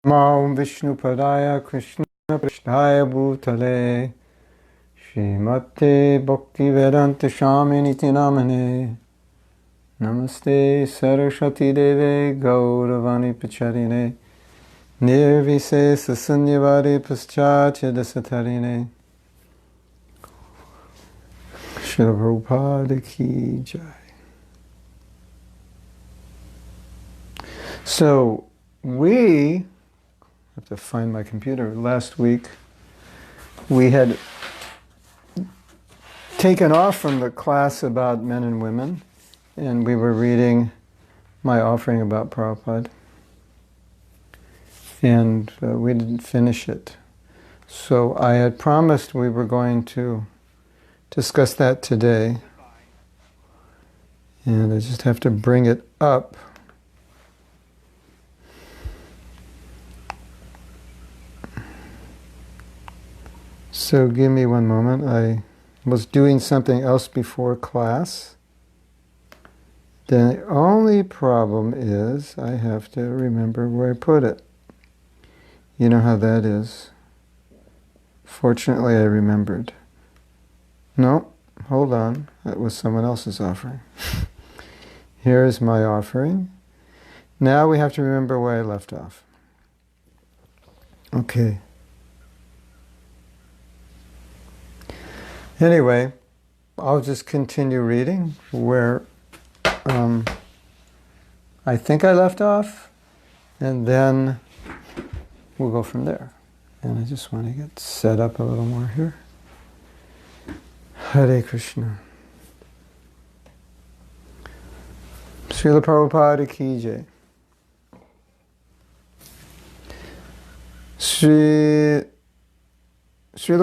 Om Vishnu Padaya Krishna Prishtaya Bhutale Srimate Bhakti Vedanta Shaminiti Namane Namaste Saraswati Deve Gauravani Pacharine Nirvise Sasunyavadi Paschatya Dasatarine Srila Prabhupada Ki Jai. So we have to find my computer. Last week we had taken off from the class about men and women, and we were reading my offering about Prabhupada, and we didn't finish it. So I had promised we were going to discuss that today, and I just have to bring it up. So give me one moment. I was doing something else before class. The only problem is I have to remember where I put it. You know how that is. Fortunately, I remembered. No, hold on. That was someone else's offering. Here is my offering. Now we have to remember where I left off. Okay. Anyway, I'll just continue reading where I think I left off, and then we'll go from there. And I just want to get set up a little more here. Hare Krishna. Srila Prabhupada Ki Jai. Srila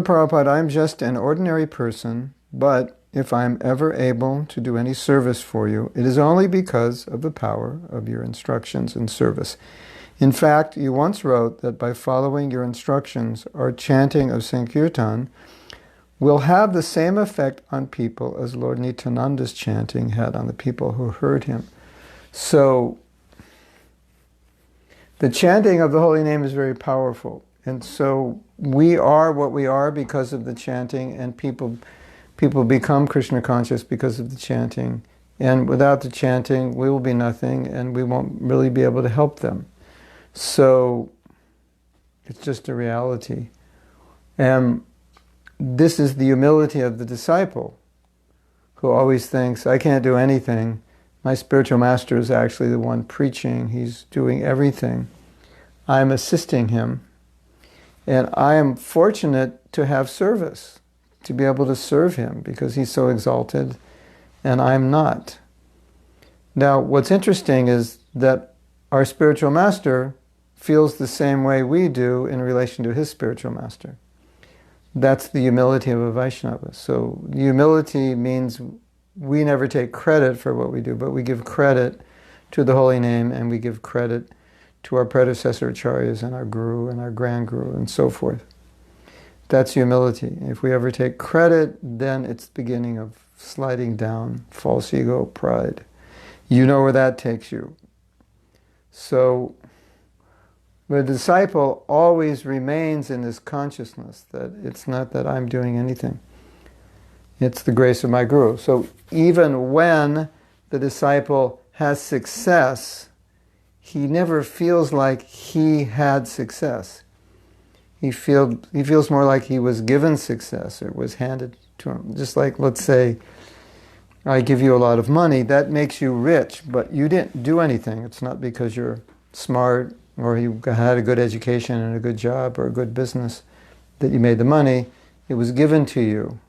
Prabhupada, I am just an ordinary person, but if I am ever able to do any service for you, it is only because of the power of your instructions and service. In fact, you once wrote that by following your instructions, our chanting of Sankirtan will have the same effect on people as Lord Nityananda's chanting had on the people who heard him. So, the chanting of the holy name is very powerful. And so we are what we are because of the chanting, and people become Krishna conscious because of the chanting. And without the chanting, we will be nothing, and we won't really be able to help them. So it's just a reality. And this is the humility of the disciple, who always thinks, I can't do anything. My spiritual master is actually the one preaching. He's doing everything. I'm assisting him. And I am fortunate to have service, to be able to serve him, because he's so exalted, and I'm not. Now, what's interesting is that our spiritual master feels the same way we do in relation to his spiritual master. That's the humility of a Vaishnava. So humility means we never take credit for what we do, but we give credit to the holy name, and we give credit to our predecessor acharyas and our guru and our grand guru and so forth. That's humility. If we ever take credit, then it's the beginning of sliding down, false ego, pride. You know where that takes you. So the disciple always remains in this consciousness that it's not that I'm doing anything. It's the grace of my guru. So even when the disciple has success, he never feels like he had success. He feels more like he was given success, or was handed to him. Just like, let's say, I give you a lot of money, that makes you rich, but you didn't do anything. It's not because you're smart, or you had a good education and a good job, or a good business that you made the money. It was given to you.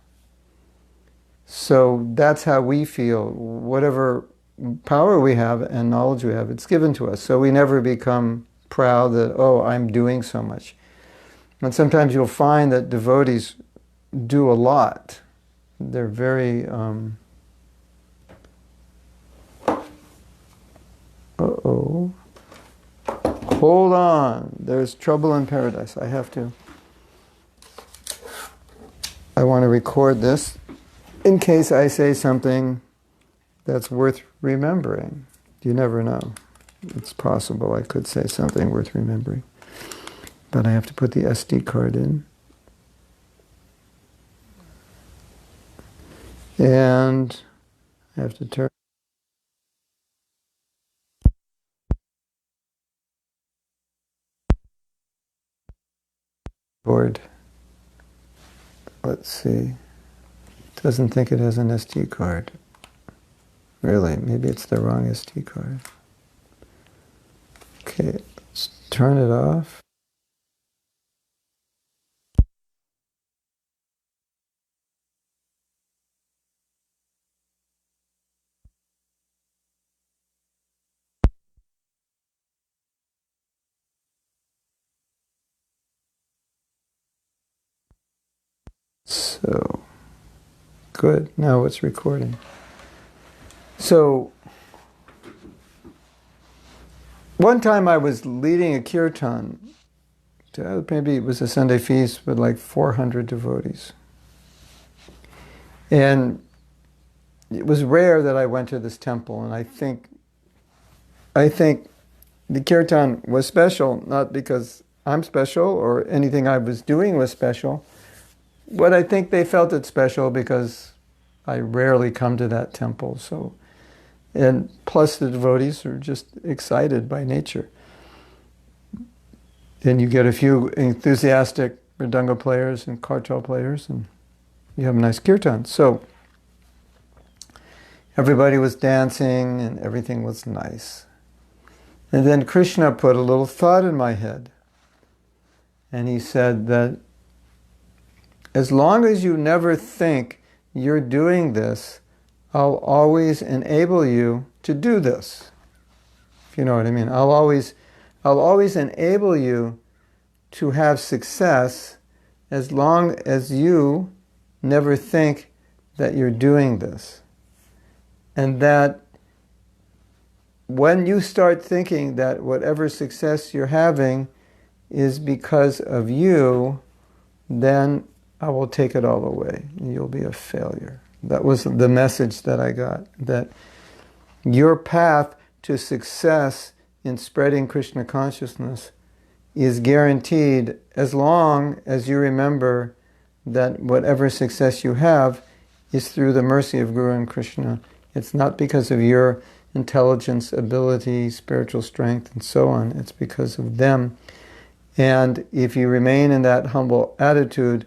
So that's how we feel. Whatever power we have and knowledge we have, it's given to us. So we never become proud that, oh, I'm doing so much. And sometimes you'll find that devotees do a lot. They're very... Uh-oh. Hold on. There's trouble in paradise. I want to record this in case I say something that's worth remembering. You never know. It's possible I could say something worth remembering. but I have to put the SD card in. And I have to turn. Board. Let's see. Doesn't think it has an SD card. Really, maybe it's the wrong SD card. Okay, let's turn it off. So, good. Now it's recording. So, one time I was leading a kirtan. Maybe it was a Sunday feast with like 400 devotees. And it was rare that I went to this temple, and I think the kirtan was special, not because I'm special or anything I was doing was special, but I think they felt it special because I rarely come to that temple. So, and plus the devotees are just excited by nature. And you get a few enthusiastic mridanga players and kartal players, and you have a nice kirtan. So everybody was dancing and everything was nice. And then Krishna put a little thought in my head. And he said that as long as you never think you're doing this, I'll always enable you to do this. If you know what I mean. I'll always enable you to have success as long as you never think that you're doing this. And that when you start thinking that whatever success you're having is because of you, then I will take it all away and you'll be a failure. That was the message that I got, that your path to success in spreading Krishna consciousness is guaranteed as long as you remember that whatever success you have is through the mercy of Guru and Krishna. It's not because of your intelligence, ability, spiritual strength, and so on. It's because of them. And if you remain in that humble attitude,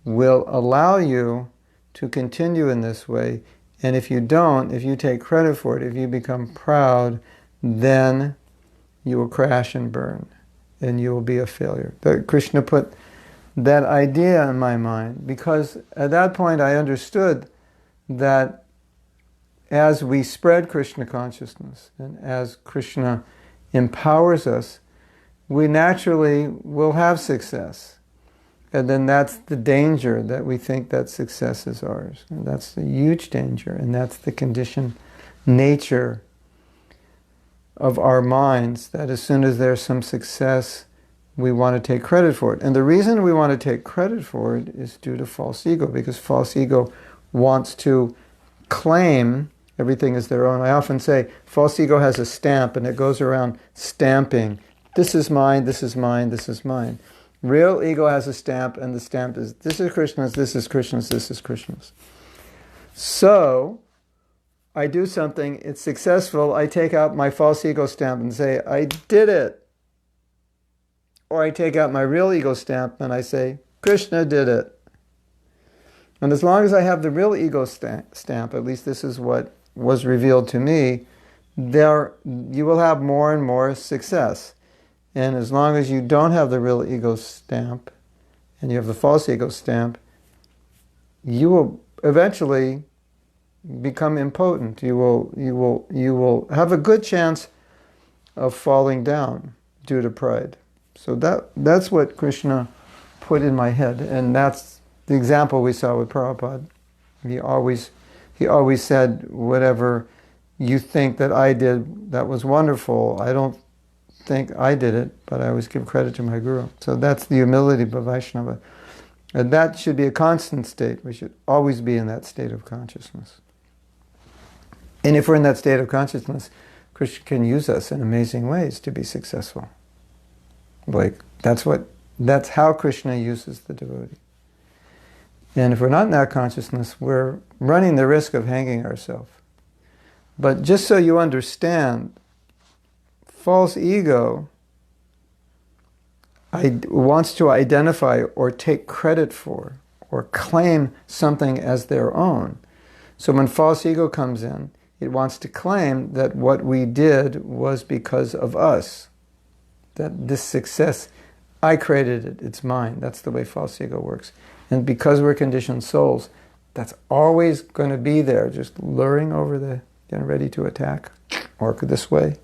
will allow you to continue in this way. And if you don't, if you take credit for it, if you become proud, then you will crash and burn, and you will be a failure. Krishna put that idea in my mind, because at that point I understood that as we spread Krishna consciousness, and as Krishna empowers us, we naturally will have success. And then that's the danger, that we think that success is ours. And that's the huge danger, and that's the conditioned nature of our minds, that as soon as there's some success, we want to take credit for it. And the reason we want to take credit for it is due to false ego, because false ego wants to claim everything as their own. I often say false ego has a stamp, and it goes around stamping. This is mine, this is mine, this is mine. Real ego has a stamp, and the stamp is, this is Krishna's, this is Krishna's, this is Krishna's. So, I do something, it's successful, I take out my false ego stamp and say, I did it. Or I take out my real ego stamp and I say, Krishna did it. And as long as I have the real ego stamp, at least this is what was revealed to me, you will have more and more success. And as long as you don't have the real ego stamp, and you have the false ego stamp, you will eventually become impotent. You will have a good chance of falling down due to pride. So that's what Krishna put in my head, and that's the example we saw with Prabhupada. He always said, whatever you think that I did that was wonderful, I don't think I did it, but I always give credit to my Guru. So that's the humility of Vaishnava. And that should be a constant state. We should always be in that state of consciousness. And if we're in that state of consciousness, Krishna can use us in amazing ways to be successful. Like, that's what That's how Krishna uses the devotee. And if we're not in that consciousness, we're running the risk of hanging ourselves. But just so you understand, false ego wants to identify or take credit for or claim something as their own. So when false ego comes in, it wants to claim that what we did was because of us. That this success, I created it, it's mine. That's the way false ego works. And because we're conditioned souls, that's always going to be there, just luring over the, getting ready to attack, or this way.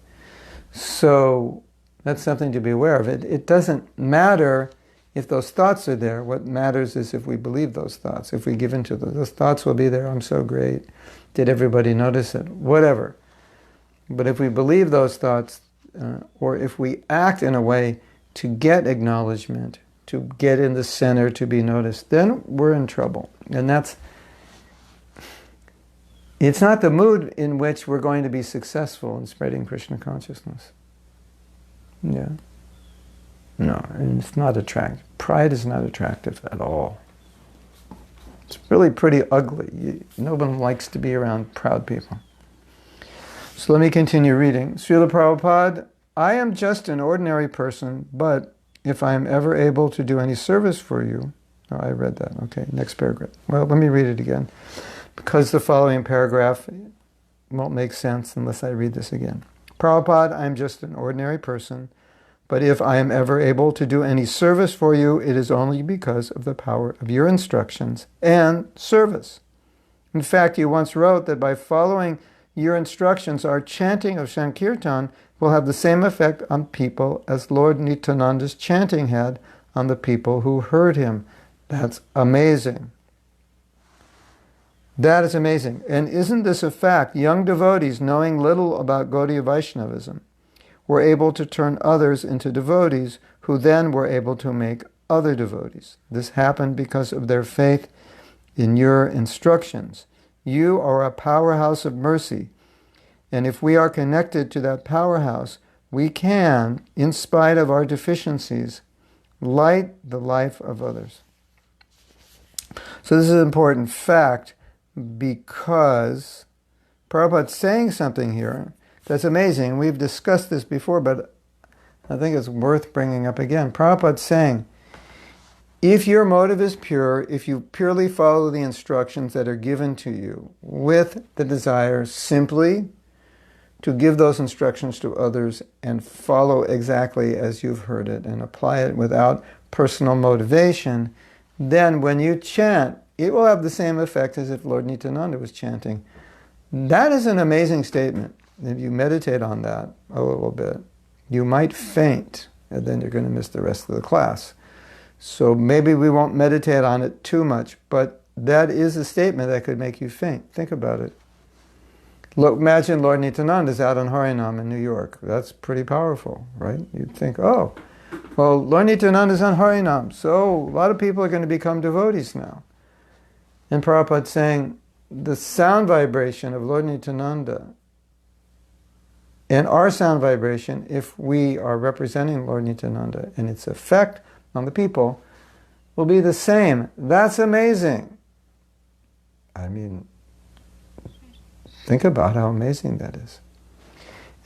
So that's something to be aware of. It doesn't matter if those thoughts are there. What matters is if we believe those thoughts, if we give into them. Those thoughts will be there. I'm so great. Did everybody notice it? Whatever. But if we believe those thoughts, or if we act in a way to get acknowledgement, to get in the center, to be noticed, then we're in trouble. And it's not the mood in which we're going to be successful in spreading Krishna consciousness. Yeah. No, and it's not attractive. Pride is not attractive at all. It's really pretty ugly. No one likes to be around proud people. So let me continue reading. Srila Prabhupada, I am just an ordinary person, but if I am ever able to do any service for you... Oh, I read that. Okay, next paragraph. Well, let me read it again, because the following paragraph won't make sense unless I read this again. Prabhupada, I am just an ordinary person, but if I am ever able to do any service for you, it is only because of the power of your instructions and service. In fact, you once wrote that by following your instructions, our chanting of Sankirtan will have the same effect on people as Lord Nityananda's chanting had on the people who heard him. That's amazing. That is amazing. And isn't this a fact? Young devotees, knowing little about Gaudiya Vaishnavism, were able to turn others into devotees, who then were able to make other devotees. This happened because of their faith in your instructions. You are a powerhouse of mercy, and if we are connected to that powerhouse, we can, in spite of our deficiencies, light the life of others. So this is an important fact, because Prabhupada's saying something here that's amazing. We've discussed this before, but I think it's worth bringing up again. Prabhupada's saying, if your motive is pure, if you purely follow the instructions that are given to you with the desire simply to give those instructions to others and follow exactly as you've heard it and apply it without personal motivation, then when you chant, it will have the same effect as if Lord Nityananda was chanting. That is an amazing statement. If you meditate on that a little bit, you might faint, and then you're going to miss the rest of the class. So maybe we won't meditate on it too much, but that is a statement that could make you faint. Think about it. Look, imagine Lord Nityananda is out on Harinam in New York. That's pretty powerful, right? You'd think, oh, well, Lord Nityananda is on Harinam, so a lot of people are going to become devotees now. And Prabhupada's saying, the sound vibration of Lord Nityananda and our sound vibration, if we are representing Lord Nityananda, and its effect on the people will be the same. That's amazing. I mean, think about how amazing that is.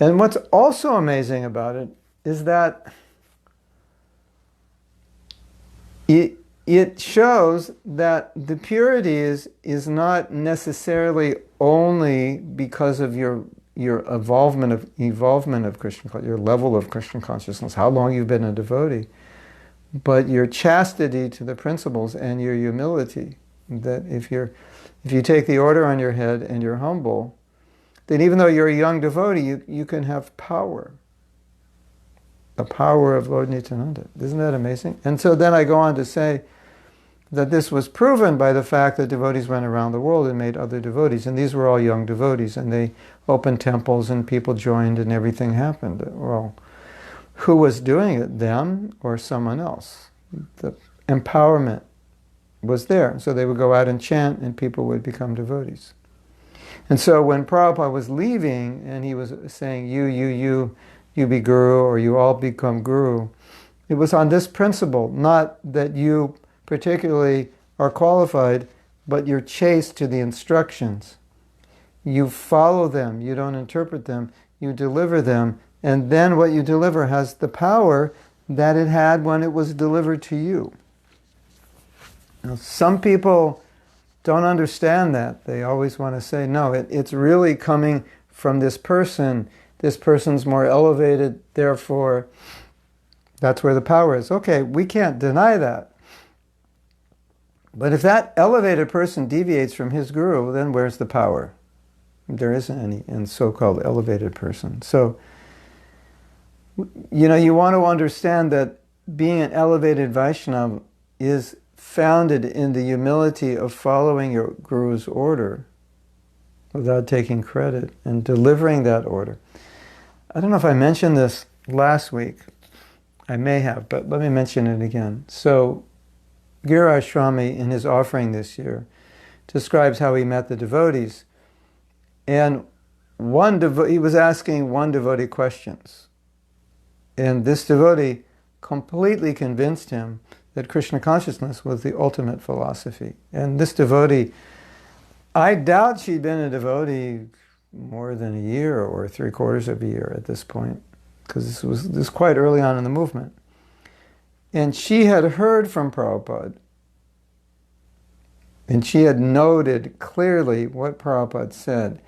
And what's also amazing about it is that it shows that the purity is not necessarily only because of your evolvement of Krishna, your level of Krishna consciousness, how long you've been a devotee, but your chastity to the principles and your humility. That if you take the order on your head and you're humble, then even though you're a young devotee, you can have power. The power of Lord Nityananda. Isn't that amazing? And so then I go on to say that this was proven by the fact that devotees went around the world and made other devotees. And these were all young devotees. And they opened temples and people joined and everything happened. Well, who was doing it? Them or someone else? The empowerment was there. So they would go out and chant and people would become devotees. And so when Prabhupada was leaving and he was saying, you be guru, or you all become guru, It was on this principle, not that you particularly are qualified, but you're chaste to the instructions. You follow them, you don't interpret them, you deliver them, and then what you deliver has the power that it had when it was delivered to you. Now, some people don't understand that. They always want to say, no, it's really coming from this person. This person's more elevated, therefore that's where the power is. Okay, we can't deny that. But if that elevated person deviates from his guru, then where's the power? There isn't any in so-called elevated person. So, you want to understand that being an elevated Vaishnava is founded in the humility of following your guru's order without taking credit and delivering that order. I don't know if I mentioned this last week. I may have, but let me mention it again. So, Giriraj Swami, in his offering this year, describes how he met the devotees. And he was asking one devotee questions. And this devotee completely convinced him that Krishna consciousness was the ultimate philosophy. And this devotee, I doubt she'd been a devotee more than a year or 3/4 of a year at this point, because this was quite early on in the movement. And she had heard from Prabhupada, and she had noted clearly what Prabhupada said,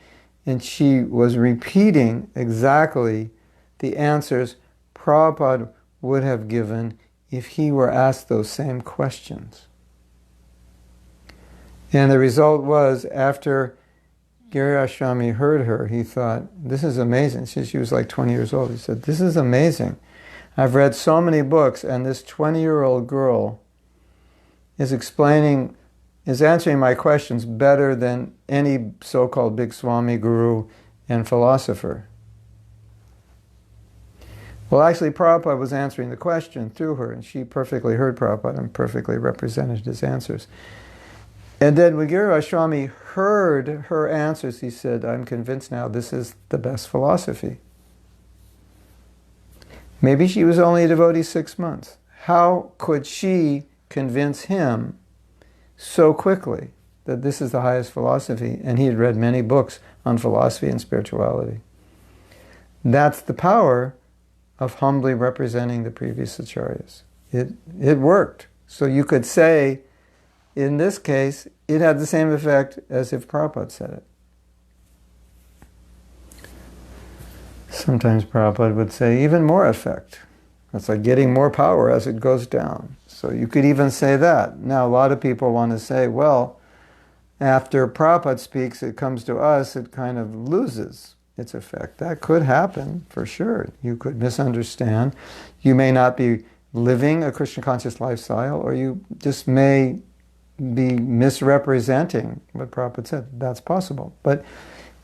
and she was repeating exactly the answers Prabhupada would have given if he were asked those same questions. And the result was, after Giriraj Swami heard her, he thought, this is amazing. She was like 20 years old. He said, this is amazing. I've read so many books, and this 20-year-old girl is answering my questions better than any so-called big Swami guru and philosopher. Well, actually, Prabhupada was answering the question through her, and she perfectly heard Prabhupada and perfectly represented his answers. And then when Giriraj Swami heard her answers, he said, I'm convinced now this is the best philosophy. Maybe she was only a devotee 6 months. How could she convince him so quickly that this is the highest philosophy? And he had read many books on philosophy and spirituality. That's the power of humbly representing the previous acharyas. It worked. So you could say, in this case, it had the same effect as if Prabhupada said it. Sometimes Prabhupada would say even more effect. It's like getting more power as it goes down. So you could even say that. Now a lot of people want to say, well, after Prabhupada speaks, it comes to us, it kind of loses its effect. That could happen, for sure. You could misunderstand. You may not be living a Krishna conscious lifestyle, or you just may be misrepresenting what Prabhupada said. That's possible. But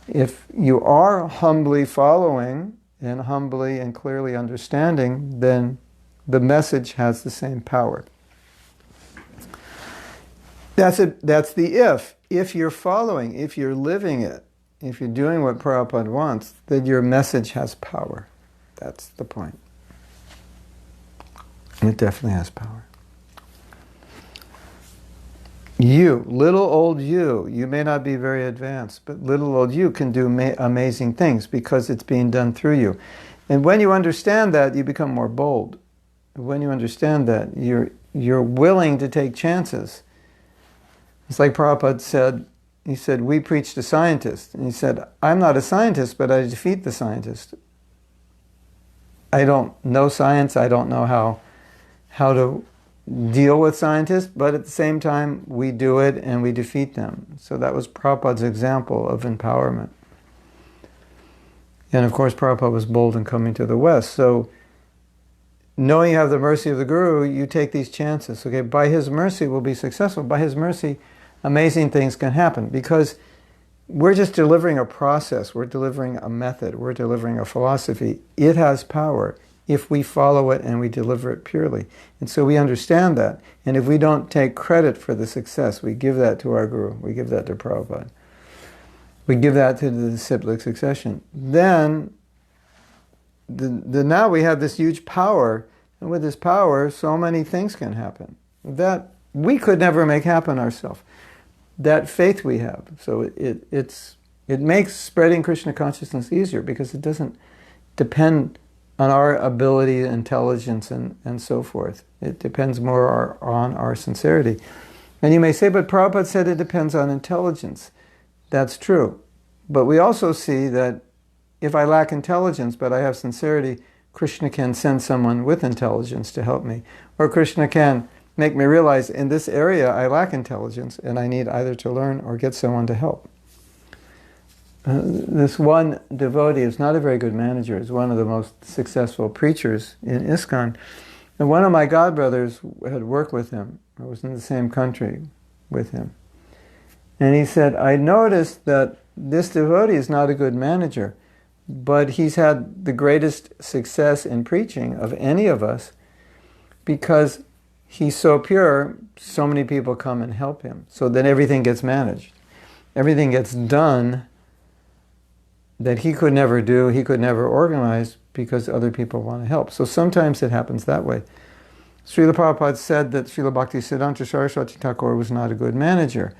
if you are humbly following and humbly and clearly understanding, then the message has the same power. That's it. That's the if. If you're following, if you're living it, if you're doing what Prabhupada wants, then your message has power. That's the point. It definitely has power. You, little old you may not be very advanced, but little old you can do amazing things because it's being done through you. And when you understand that, you become more bold. When you understand that, you're willing to take chances. It's like Prabhupada said, he said, we preach to scientists. And he said, I'm not a scientist, but I defeat the scientist. I don't know science, I don't know how to deal with scientists, but at the same time, we do it and we defeat them. So that was Prabhupada's example of empowerment. And of course, Prabhupada was bold in coming to the West. So knowing you have the mercy of the Guru, you take these chances. Okay, by his mercy, we'll be successful. By his mercy, amazing things can happen, because we're just delivering a process, we're delivering a method, we're delivering a philosophy. It has power if we follow it and we deliver it purely. And so we understand that. And if we don't take credit for the success, we give that to our Guru, we give that to Prabhupada, we give that to the disciplic succession. Then now we have this huge power, And with His power, so many things can happen that we could never make happen ourselves. That faith we have. So it makes spreading Krishna consciousness easier because it doesn't depend on our ability, intelligence, and so forth. It depends more on our sincerity. And you may say, but Prabhupada said it depends on intelligence. That's true. But we also see that if I lack intelligence, but I have sincerity, Krishna can send someone with intelligence to help me. Or Krishna can make me realize in this area I lack intelligence and I need either to learn or get someone to help. This one devotee is not a very good manager. He's one of the most successful preachers in ISKCON. And one of my godbrothers had worked with him. I was in the same country with him. And he said, I noticed that this devotee is not a good manager, but he's had the greatest success in preaching of any of us because he's so pure, so many people come and help him. So then everything gets managed. Everything gets done that he could never do, he could never organize because other people want to help. So sometimes it happens that way. Srila Prabhupada said that Srila Bhaktisiddhanta Saraswati Thakur was not a good manager,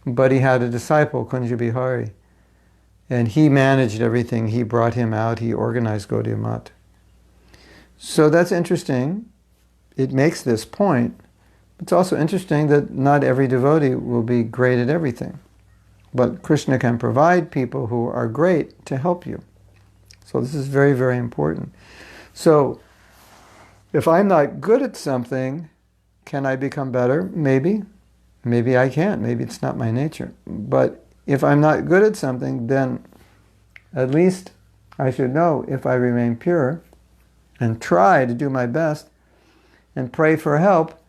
but he had a disciple, Kunja Bihari, and he managed everything. He brought him out, he organized Gaudiya Math. So that's interesting. It makes this point. It's also interesting that not every devotee will be great at everything. But Krishna can provide people who are great to help you. So this is very, very important. So if I'm not good at something, can I become better? Maybe. Maybe I can't. Maybe it's not my nature. But if I'm not good at something, then at least I should know if I remain pure and try to do my best and pray for help,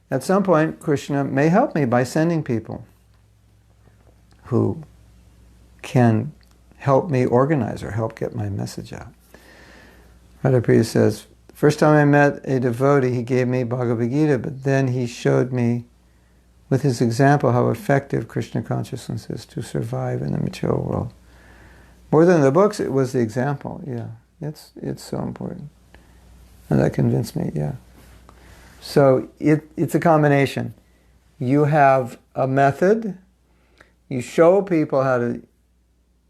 at some point Krishna may help me by sending people who can help me organize or help get my message out. Radhapriya says, first time I met a devotee, he gave me Bhagavad Gita, but then he showed me with his example how effective Krishna consciousness is to survive in the material world. More than the books, it was the example. Yeah, it's so important. And that convinced me, yeah. So it's a combination. You have a method, you show people how to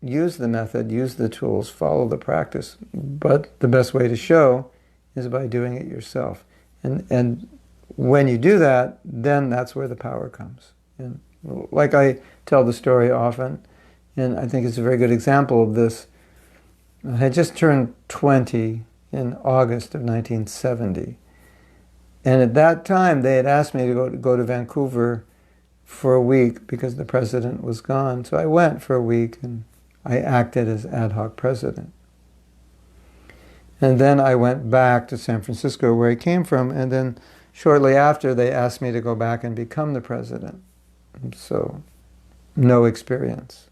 use the method, use the tools, follow the practice, but the best way to show is by doing it yourself. And when you do that, then that's where the power comes. And like I tell the story often, and I think it's a very good example of this. I had just turned 20 in August of 1970. And at that time, they had asked me to go to Vancouver for a week because the president was gone. So I went for a week and I acted as ad hoc president. And then I went back to San Francisco where I came from, and then shortly after they asked me to go back and become the president. So no experience.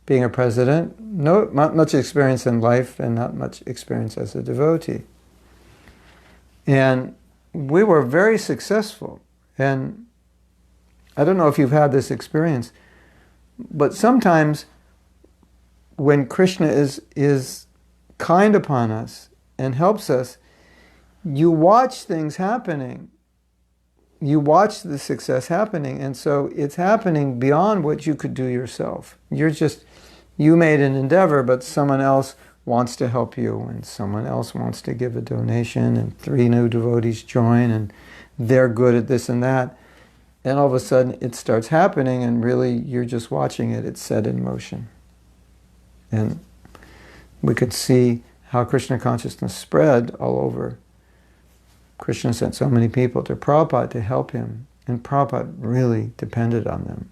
Being a president, not much experience in life and not much experience as a devotee. And we were very successful. And I don't know if you've had this experience, but sometimes when Krishna is kind upon us and helps us, you watch things happening. You watch the success happening, and so it's happening beyond what you could do yourself. You made an endeavor, but someone else wants to help you, and someone else wants to give a donation, and 3 new devotees join, and they're good at this and that. And all of a sudden it starts happening, and really you're just watching it. It's set in motion. And we could see how Krishna consciousness spread all over. Krishna sent so many people to Prabhupada to help him, and Prabhupada really depended on them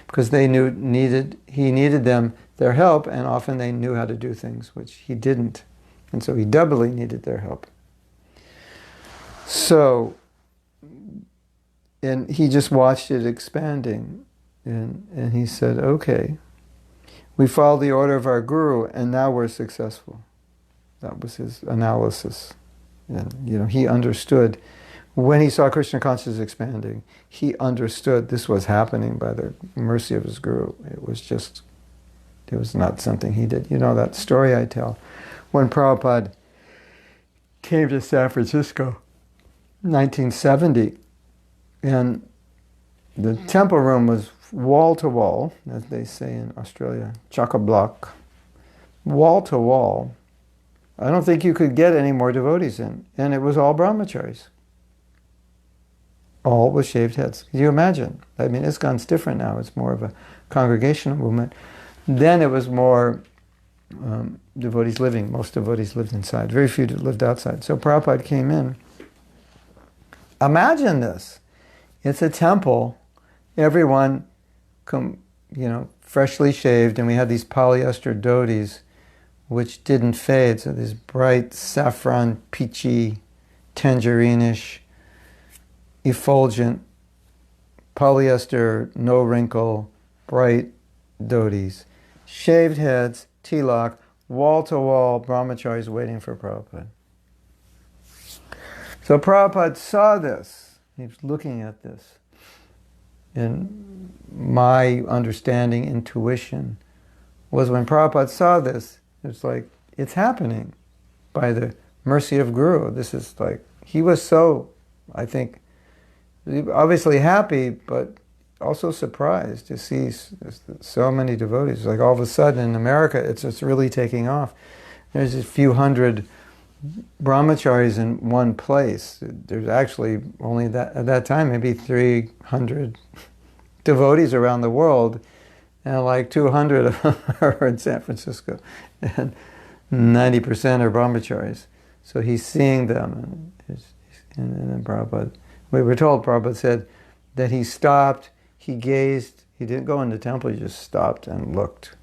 because he needed them, their help, and often they knew how to do things which he didn't, and so he doubly needed their help. So, and he just watched it expanding, and he said, okay, we followed the order of our guru, and now we're successful. That was his analysis. And he understood, when he saw Krishna consciousness expanding, he understood this was happening by the mercy of his guru. It was not something he did. You know that story I tell, when Prabhupada came to San Francisco, 1970, and the temple room was wall to wall, as they say in Australia, chock-a-block, wall to wall. I don't think you could get any more devotees in, and it was all brahmacharis. All with shaved heads. Can you imagine? I mean, ISKCON's different now. It's more of a congregational movement. Then it was more devotees living. Most devotees lived inside. Very few lived outside. So Prabhupada came in. Imagine this. It's a temple. Everyone, freshly shaved, and we had these polyester dhotis which didn't fade. So these bright saffron, peachy, tangerine-ish, effulgent, polyester, no wrinkle, bright dhotis. Shaved heads, tilak, wall-to-wall brahmacharis waiting for Prabhupada. So Prabhupada saw this. He was looking at this. And my understanding, intuition, was when Prabhupada saw this, it's like, it's happening by the mercy of Guru. This is like, he was so, I think, obviously happy, but also surprised to see so many devotees. Like all of a sudden in America, it's just really taking off. There's a few hundred brahmacharis in one place. There's actually only at that time, maybe 300 devotees around the world, and like 200 of them are in San Francisco, and 90% are brahmacharis. So he's seeing them, and then Prabhupada, we were told, Prabhupada said that he stopped, he gazed, he didn't go in the temple, he just stopped and looked.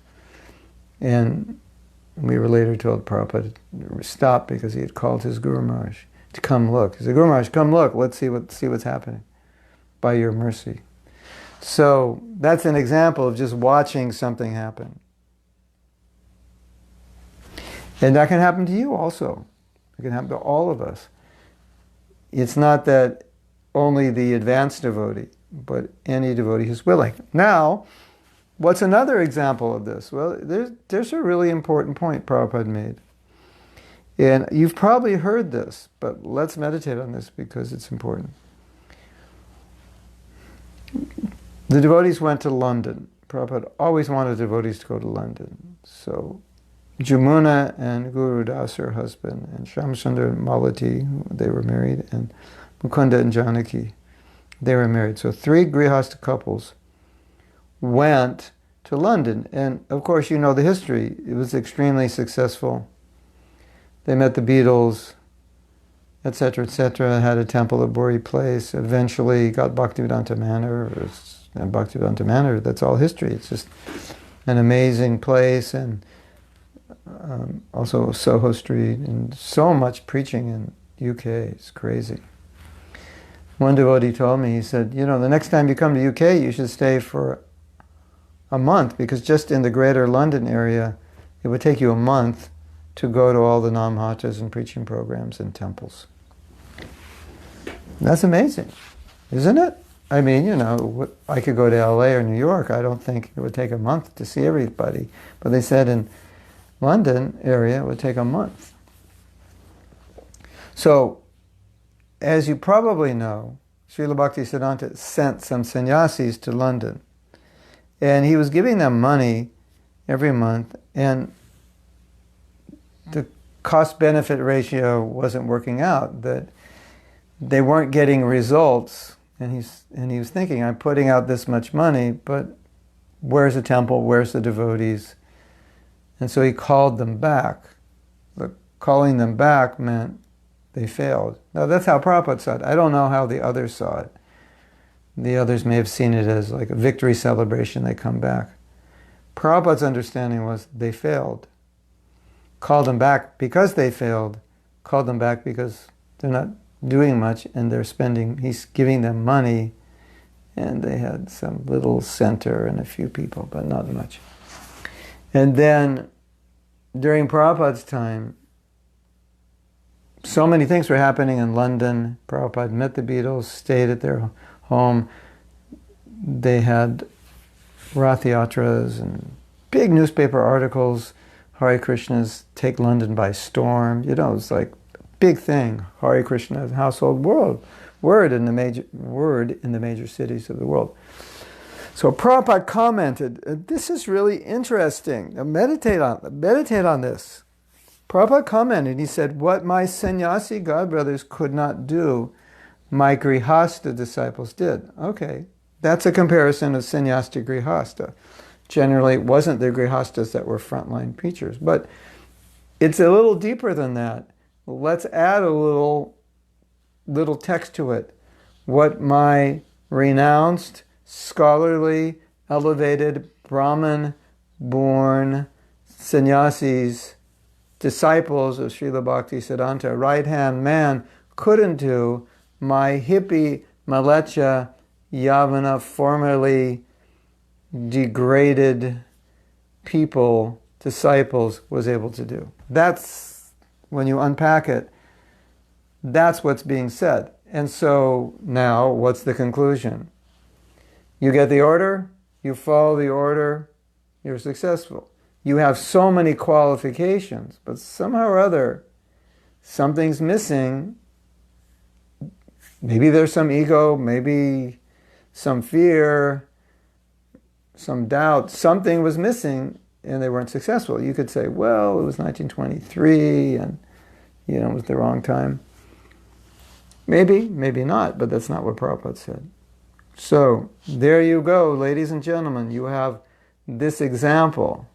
And we were later told Prabhupada stopped because he had called his Guru Maharaj to come look. He said, Guru Maharaj, come look, let's see what's happening by your mercy. So that's an example of just watching something happen. And that can happen to you also. It can happen to all of us. It's not that only the advanced devotee, but any devotee who's willing. Now, what's another example of this? Well, there's a really important point Prabhupada made. And you've probably heard this, but let's meditate on this because it's important. The devotees went to London. Prabhupada always wanted devotees to go to London. So Jamuna and Guru Das, her husband, and Shamsundar and Malati, they were married, and Mukunda and Janaki, they were married. So 3 Grihastha couples went to London. And of course, you know the history. It was extremely successful. They met the Beatles, etc., etc., had a temple at Bury Place, eventually got Bhaktivedanta Manor, and Bhaktivedanta Manor, that's all history. It's just an amazing place, and also Soho Street, and so much preaching in UK. It's crazy. One devotee told me, he said, the next time you come to UK, you should stay for a month, because just in the greater London area, it would take you a month to go to all the Namhatas and preaching programs and temples. That's amazing, isn't it? I mean, I could go to LA or New York. I don't think it would take a month to see everybody. But they said in London area, it would take a month. So, as you probably know, Srila Bhaktisiddhanta sent some sannyasis to London. And he was giving them money every month, and the cost-benefit ratio wasn't working out, that they weren't getting results. And he was thinking, I'm putting out this much money, but where's the temple? Where's the devotees? And so he called them back. But calling them back meant they failed. Now that's how Prabhupada saw it. I don't know how the others saw it. The others may have seen it as like a victory celebration, they come back. Prabhupada's understanding was they failed. Called them back because they failed. Called them back because they're not doing much, and he's giving them money, and they had some little center and a few people, but not much. And then during Prabhupada's time, so many things were happening in London. Prabhupada met the Beatles, stayed at their home. They had Rath Yatras and big newspaper articles, Hare Krishnas take London by storm. It's like big thing. Hare Krishna is a household word in the major cities of the world. So Prabhupada commented, this is really interesting. Now meditate on this. Prabhupada commented, he said, what my sannyasi godbrothers could not do, my grihasta disciples did. Okay, that's a comparison of sannyas to grihasta. Generally, it wasn't the grihastas that were frontline preachers, but it's a little deeper than that. Let's add a little text to it. What my renounced, scholarly, elevated, Brahmin-born sannyasis, disciples of Srila Bhaktisiddhanta, right-hand man, couldn't do, my hippie, malecha, yavana, formerly degraded people, disciples, was able to do. That's, when you unpack it, that's what's being said. And so now, what's the conclusion? You get the order, you follow the order, you're successful. You have so many qualifications, but somehow or other, something's missing. Maybe there's some ego, maybe some fear, some doubt. Something was missing and they weren't successful. You could say, well, it was 1923 and, it was the wrong time. Maybe, maybe not, but that's not what Prabhupada said. So, there you go, ladies and gentlemen. You have this example.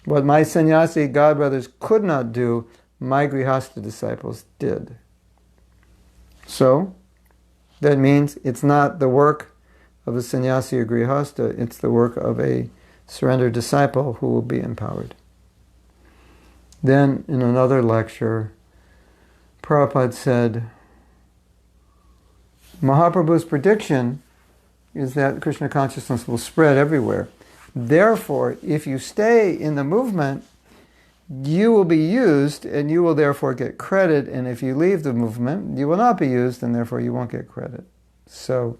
What my sannyasi godbrothers could not do, my grihasta disciples did. So, that means it's not the work of a sannyasi or grihasta, it's the work of a surrendered disciple who will be empowered. Then, in another lecture, Prabhupada said, Mahaprabhu's prediction is that Krishna consciousness will spread everywhere. Therefore, if you stay in the movement, you will be used and you will therefore get credit. And if you leave the movement, you will not be used and therefore you won't get credit. So,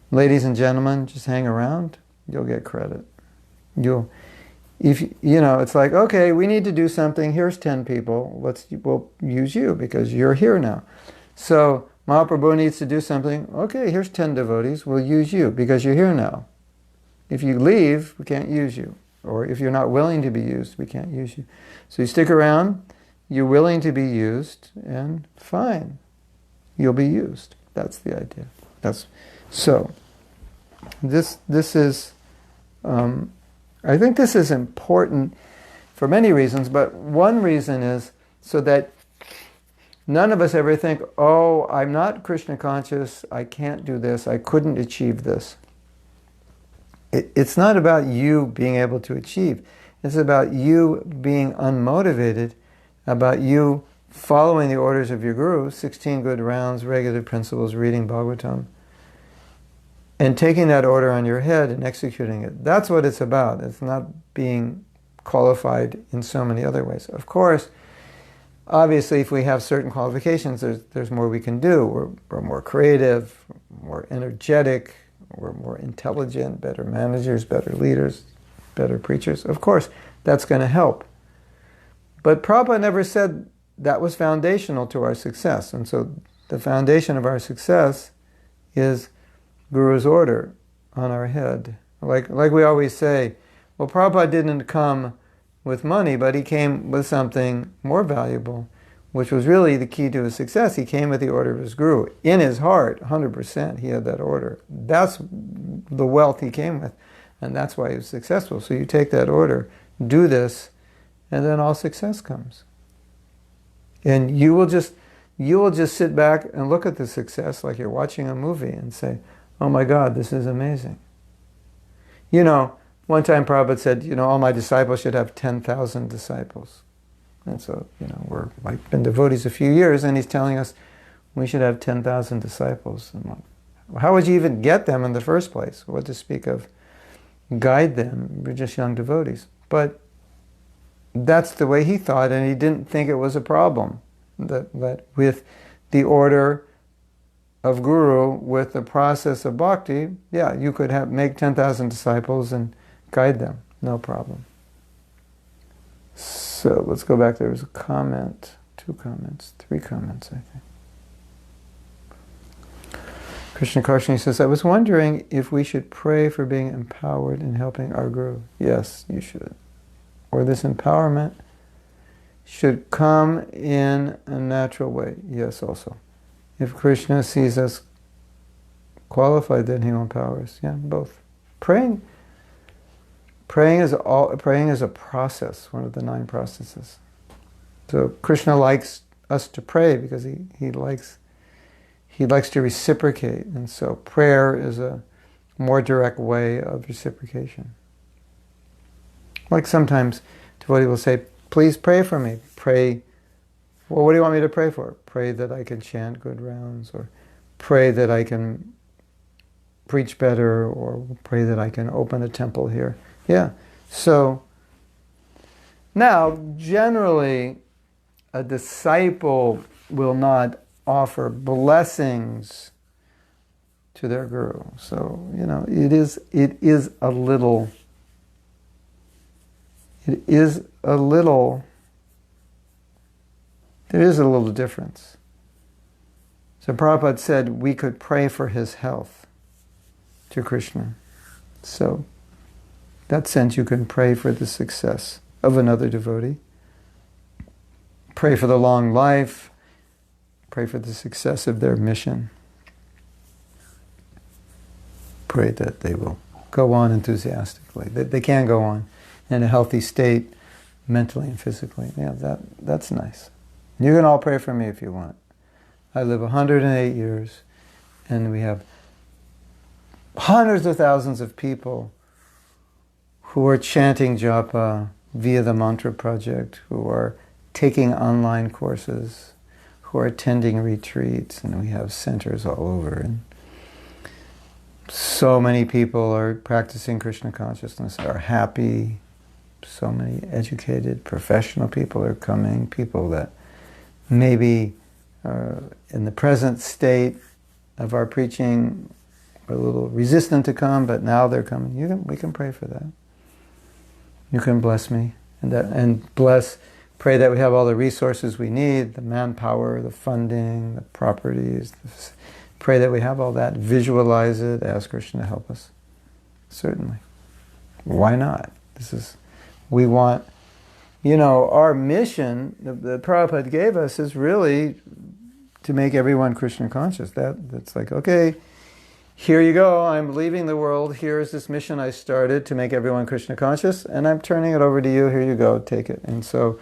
ladies and gentlemen, just hang around, you'll get credit. It's like, okay, we need to do something, here's 10 people, we'll use you because you're here now. So, Mahaprabhu needs to do something, okay, here's 10 devotees, we'll use you because you're here now. If you leave, we can't use you. Or if you're not willing to be used, we can't use you. So you stick around, you're willing to be used, and fine, you'll be used. That's the idea. This is, I think this is important for many reasons, but one reason is so that none of us ever think, oh, I'm not Krishna conscious, I can't do this, I couldn't achieve this. It's not about you being able to achieve. It's about you being unmotivated, about you following the orders of your Guru, 16 good rounds, regular principles, reading Bhagavatam, and taking that order on your head and executing it. That's what it's about. It's not being qualified in so many other ways. Of course, obviously, if we have certain qualifications, there's more we can do. We're more creative, more energetic, we're more intelligent, better managers, better leaders, better preachers. Of course, that's going to help. But Prabhupada never said that was foundational to our success. And so the foundation of our success is Guru's order on our head. Like we always say, well, Prabhupada didn't come with money, but he came with something more valuable, which was really the key to his success. He came with the order of his Guru. In his heart, 100%, he had that order. That's the wealth he came with, and that's why he was successful. So you take that order, do this, and then all success comes. And you will just sit back and look at the success like you're watching a movie and say, oh my God, this is amazing. One time Prabhupada said, all my disciples should have 10,000 disciples. And so, we've been devotees a few years, and he's telling us we should have 10,000 disciples. And how would you even get them in the first place? What to speak of guide them? We're just young devotees. But that's the way he thought, and he didn't think it was a problem. That with the order of Guru, with the process of bhakti, you could make 10,000 disciples and guide them, no problem. So let's go back. There was a comment 2 comments, 3 comments, I think. Krishna Karshani says, I was wondering if we should pray for being empowered in helping our Guru. Yes, you should. Or this empowerment should come in a natural way. Yes, also. If Krishna sees us qualified, then he will empower us. Yeah, both. Praying is a process, one of the 9 processes. So Krishna likes us to pray because he likes to reciprocate, and so prayer is a more direct way of reciprocation. Like sometimes devotee will say, please pray for me. Pray, well, what do you want me to pray for? Pray that I can chant good rounds, or pray that I can preach better, or pray that I can open a temple here. Yeah. So now, generally, a disciple will not offer blessings to their guru. So, there is a little difference. So Prabhupada said we could pray for his health to Krishna. So, in that sense, you can pray for the success of another devotee. Pray for the long life. Pray for the success of their mission. Pray that they will go on enthusiastically. That they can go on in a healthy state, mentally and physically. Yeah, that's nice. You can all pray for me if you want. I live 108 years, and we have hundreds of thousands of people who are chanting japa via the mantra project, who are taking online courses, who are attending retreats, and we have centers all over. And so many people are practicing Krishna consciousness, are happy. So many educated, professional people are coming, people that maybe in the present state of our preaching are a little resistant to come, but now they're coming. We can pray for that. You can bless me, pray that we have all the resources we need, the manpower, the funding, the properties. Pray that we have all that. Visualize it. Ask Krishna to help us. Certainly. Why not? We want, our mission that Prabhupada gave us is really to make everyone Krishna conscious. That's like, okay, here you go, I'm leaving the world, here's this mission I started to make everyone Krishna conscious, and I'm turning it over to you, here you go, take it. And so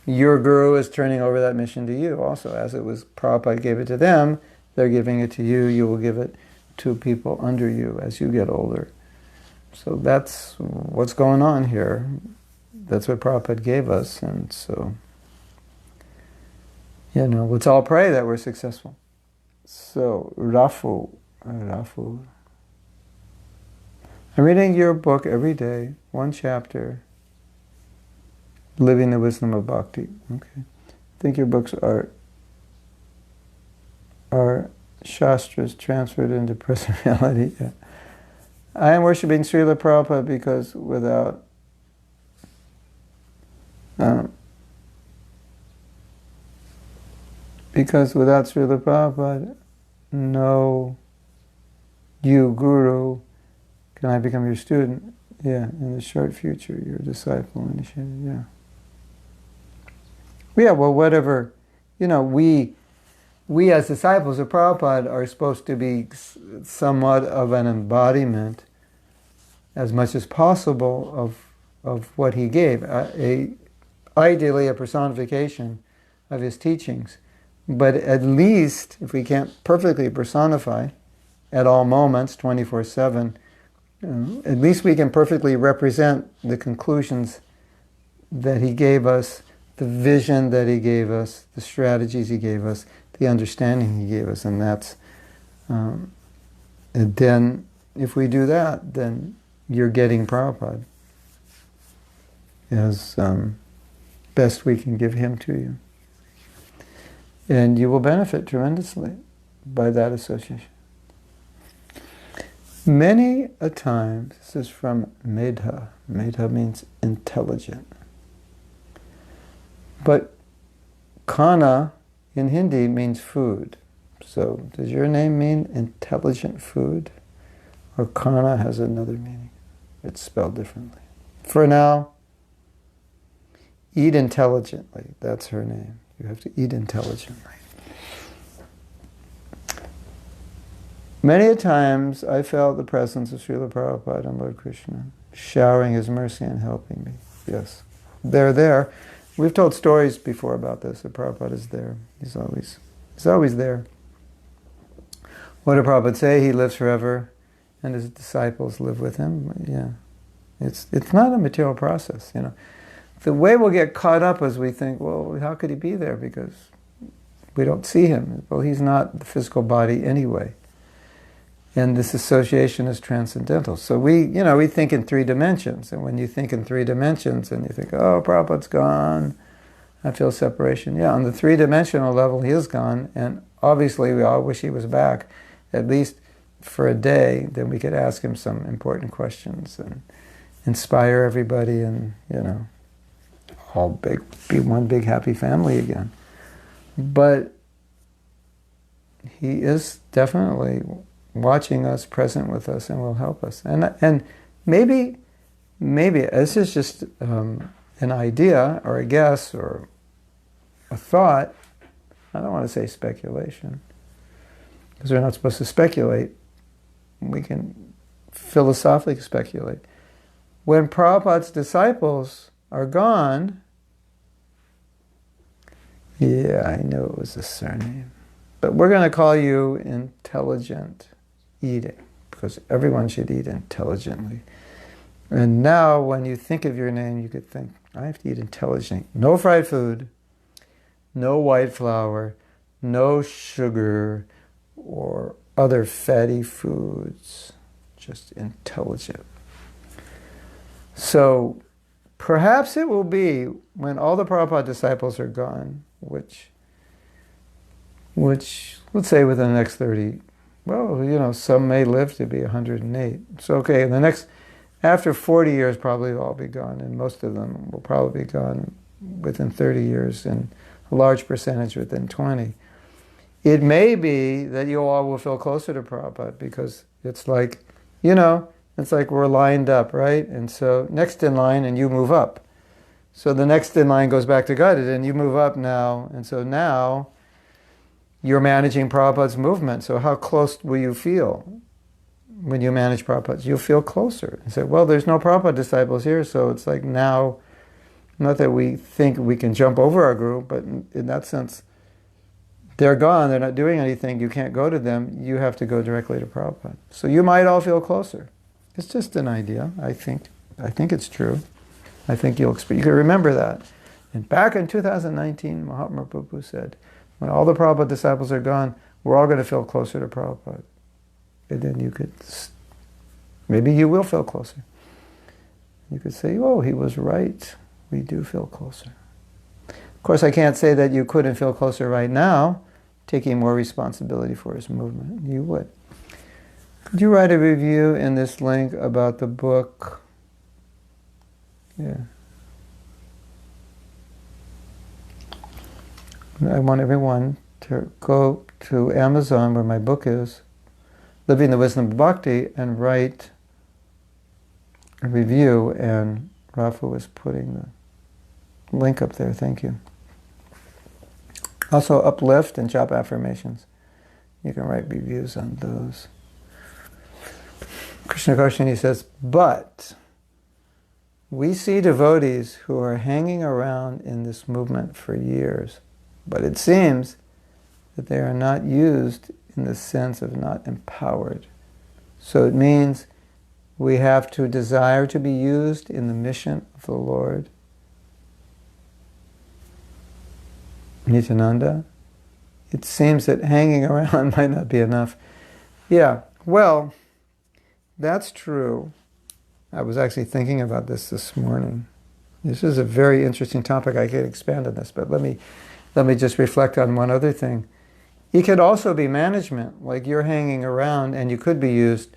your guru is turning over that mission to you also. As it was Prabhupada gave it to them, they're giving it to you, you will give it to people under you as you get older. So that's what's going on here. That's what Prabhupada gave us, and so, let's all pray that we're successful. So, Rafu. I'm reading your book every day, 1 chapter, Living the Wisdom of Bhakti. Okay. I think your books are Shastras transferred into present reality. Yeah. I am worshipping Srila Prabhupada because without Srila Prabhupada, no you, Guru, can I become your student? Yeah, in the short future, your disciple, initiated, yeah. Yeah, well, whatever, we as disciples of Prabhupada are supposed to be somewhat of an embodiment, as much as possible, of what he gave. Ideally, a personification of his teachings. But at least, if we can't perfectly personify at all moments, 24/7, at least we can perfectly represent the conclusions that he gave us, the vision that he gave us, the strategies he gave us, the understanding he gave us. And that's, and then if we do that, then you're getting Prabhupada as best we can give him to you. And you will benefit tremendously by that association. Many a time, this is from Medha. Medha means intelligent. But Kana in Hindi means food. So does your name mean intelligent food? Or Kana has another meaning? It's spelled differently. For now, eat intelligently. That's her name. You have to eat intelligently. Many a times I felt the presence of Srila Prabhupada and Lord Krishna, showering his mercy and helping me. Yes, they're there. We've told stories before about this, that Prabhupada is there. He's always there. What did Prabhupada say? He lives forever, and his disciples live with him. Yeah, it's not a material process, you know. The way we'll get caught up is we think, well, how could he be there? Because we don't see him. Well, he's not the physical body anyway. And this association is transcendental. So we think in 3 dimensions. And when you think in 3 dimensions and you think, oh, Prabhupada's gone, I feel separation. Yeah, on the 3-dimensional level, he is gone. And obviously, we all wish he was back, at least for a day. Then we could ask him some important questions and inspire everybody and, be one big happy family again. But he is definitely watching us, present with us, and will help us. And maybe this is just an idea or a guess or a thought. I don't want to say speculation, because we're not supposed to speculate. We can philosophically speculate. When Prabhupada's disciples are gone, yeah, I know it was a surname, but we're going to call you intelligent eating, because everyone should eat intelligently. And now when you think of your name, you could think, I have to eat intelligently. No fried food, no white flour, no sugar or other fatty foods, just intelligent. So perhaps it will be when all the Prabhupada disciples are gone, which let's say within the next 30, some may live to be 108. So okay, after 40 years probably they'll all be gone, and most of them will probably be gone within 30 years, and a large percentage within 20. It may be that you all will feel closer to Prabhupada, because it's like, it's like we're lined up, right? And so next in line, and you move up. So the next in line goes back to guided, and you move up now. And so now you're managing Prabhupada's movement. So how close will you feel when you manage Prabhupada? You'll feel closer. And say, well, there's no Prabhupada disciples here, so it's like now, not that we think we can jump over our group, but in that sense, they're gone, they're not doing anything, you can't go to them, you have to go directly to Prabhupada. So you might all feel closer. It's just an idea, I think it's true. I think you can remember that. And back in 2019, Mahatma Prabhu said, when all the Prabhupada disciples are gone, we're all going to feel closer to Prabhupada. And then maybe you will feel closer. You could say, oh, he was right. We do feel closer. Of course, I can't say that you couldn't feel closer right now, taking more responsibility for his movement. You would. Could you write a review in this link about the book? Yeah. I want everyone to go to Amazon, where my book is, Living the Wisdom of Bhakti, and write a review. And Rafa was putting the link up there. Thank you. Also, Uplift and Japa Affirmations. You can write reviews on those. Krishna Karshani says, but we see devotees who are hanging around in this movement for years, but it seems that they are not used in the sense of not empowered. So it means we have to desire to be used in the mission of the Lord. Nityananda, it seems that hanging around might not be enough. Yeah, well, that's true. I was actually thinking about this morning. This is a very interesting topic. I could expand on this, but let me just reflect on one other thing. It could also be management, like you're hanging around and you could be used,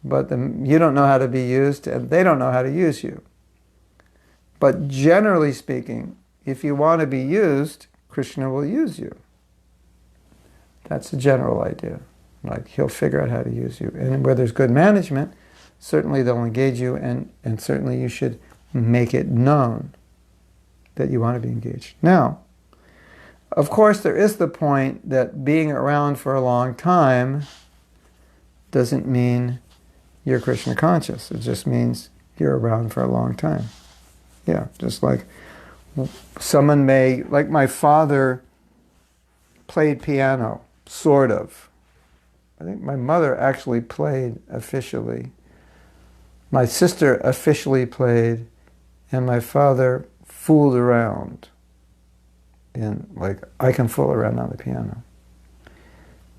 but you don't know how to be used and they don't know how to use you. But generally speaking, if you want to be used, Krishna will use you. That's the general idea. Like, he'll figure out how to use you. And where there's good management, certainly they'll engage you, and certainly you should make it known that you want to be engaged. Now, of course, there is the point that being around for a long time doesn't mean you're Krishna conscious. It just means you're around for a long time. Yeah, just like someone may, like my father played piano, sort of. I think my mother actually played officially. My sister officially played, and my father fooled around. And like, I can fool around on the piano.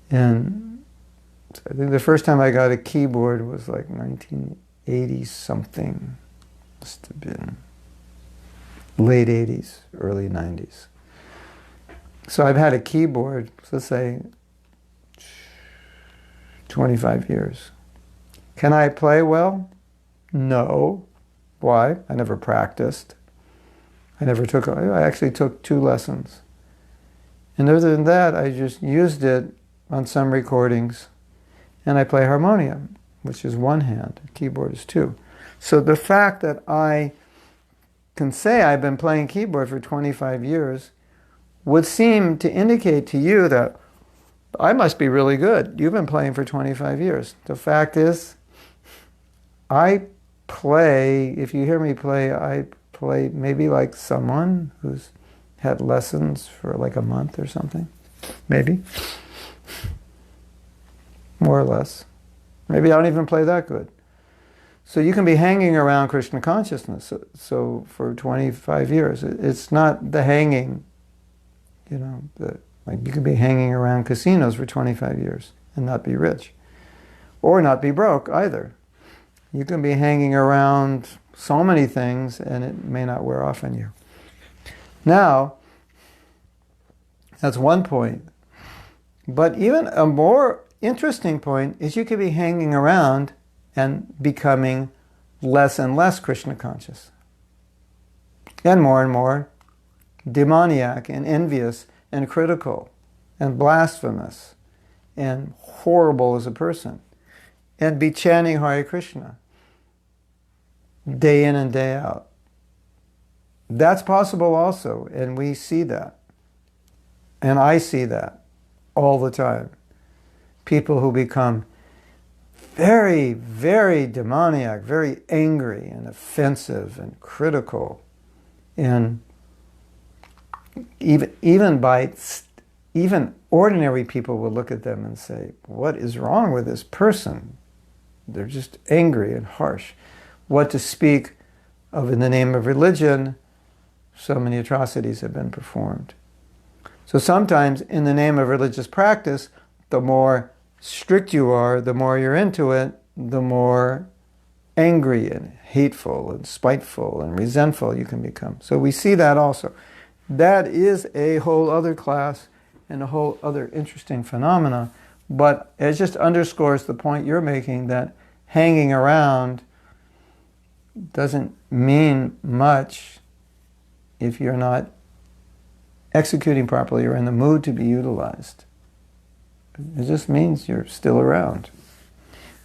And I think the first time I got a keyboard was like 1980 something. Must have been late 80s, early 90s. So I've had a keyboard, let's say, 25 years. Can I play well? No. Why? I never practiced. I actually took 2 lessons. And other than that, I just used it on some recordings. And I play harmonium, which is one hand. Keyboard is 2. So the fact that I can say I've been playing keyboard for 25 years would seem to indicate to you that I must be really good. You've been playing for 25 years. The fact is, I play, if you hear me play, I play maybe like someone who's had lessons for like a month or something. Maybe. More or less. Maybe I don't even play that good. So you can be hanging around Krishna consciousness so for 25 years. It's not the hanging, like you could be hanging around casinos for 25 years and not be rich. Or not be broke either. You can be hanging around so many things and it may not wear off on you. Now, that's one point. But even a more interesting point is you could be hanging around and becoming less and less Krishna conscious. And more demoniac and envious and critical and blasphemous and horrible as a person. And be chanting Hare Krishna day in and day out. That's possible also, and we see that. And I see that all the time. People who become very, very demoniac, very angry and offensive and critical, and even ordinary people will look at them and say, what is wrong with this person? They're just angry and harsh. What to speak of in the name of religion, so many atrocities have been performed. So sometimes in the name of religious practice, the more strict you are, the more you're into it, the more angry and hateful and spiteful and resentful you can become. So we see that also. That is a whole other class and a whole other interesting phenomena, but it just underscores the point you're making that hanging around doesn't mean much if you're not executing properly or in the mood to be utilized. It just means you're still around,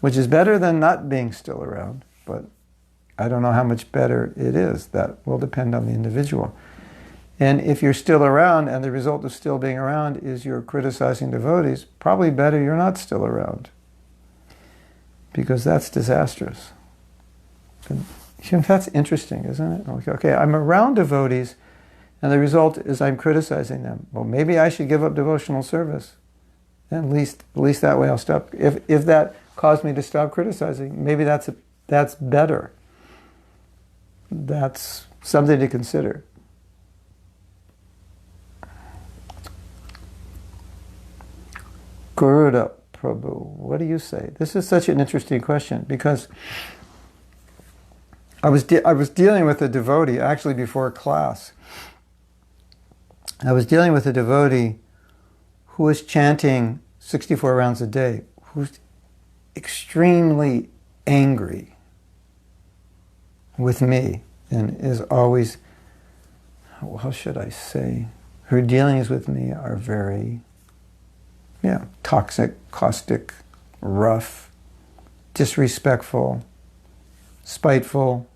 which is better than not being still around, but I don't know how much better it is. That will depend on the individual. And if you're still around and the result of still being around is you're criticizing devotees, probably better you're not still around, because that's disastrous. And, that's interesting, isn't it? Okay, I'm around devotees and the result is I'm criticizing them. Well, maybe I should give up devotional service. At least that way I'll stop. If that caused me to stop criticizing, maybe that's better. That's something to consider. Garuda Prabhu, what do you say? This is such an interesting question because I was dealing with a devotee actually before class. I was dealing with a devotee who was chanting 64 rounds a day, who's extremely angry with me and is always, how should I say, her dealings with me are very, toxic, caustic, rough, disrespectful, spiteful.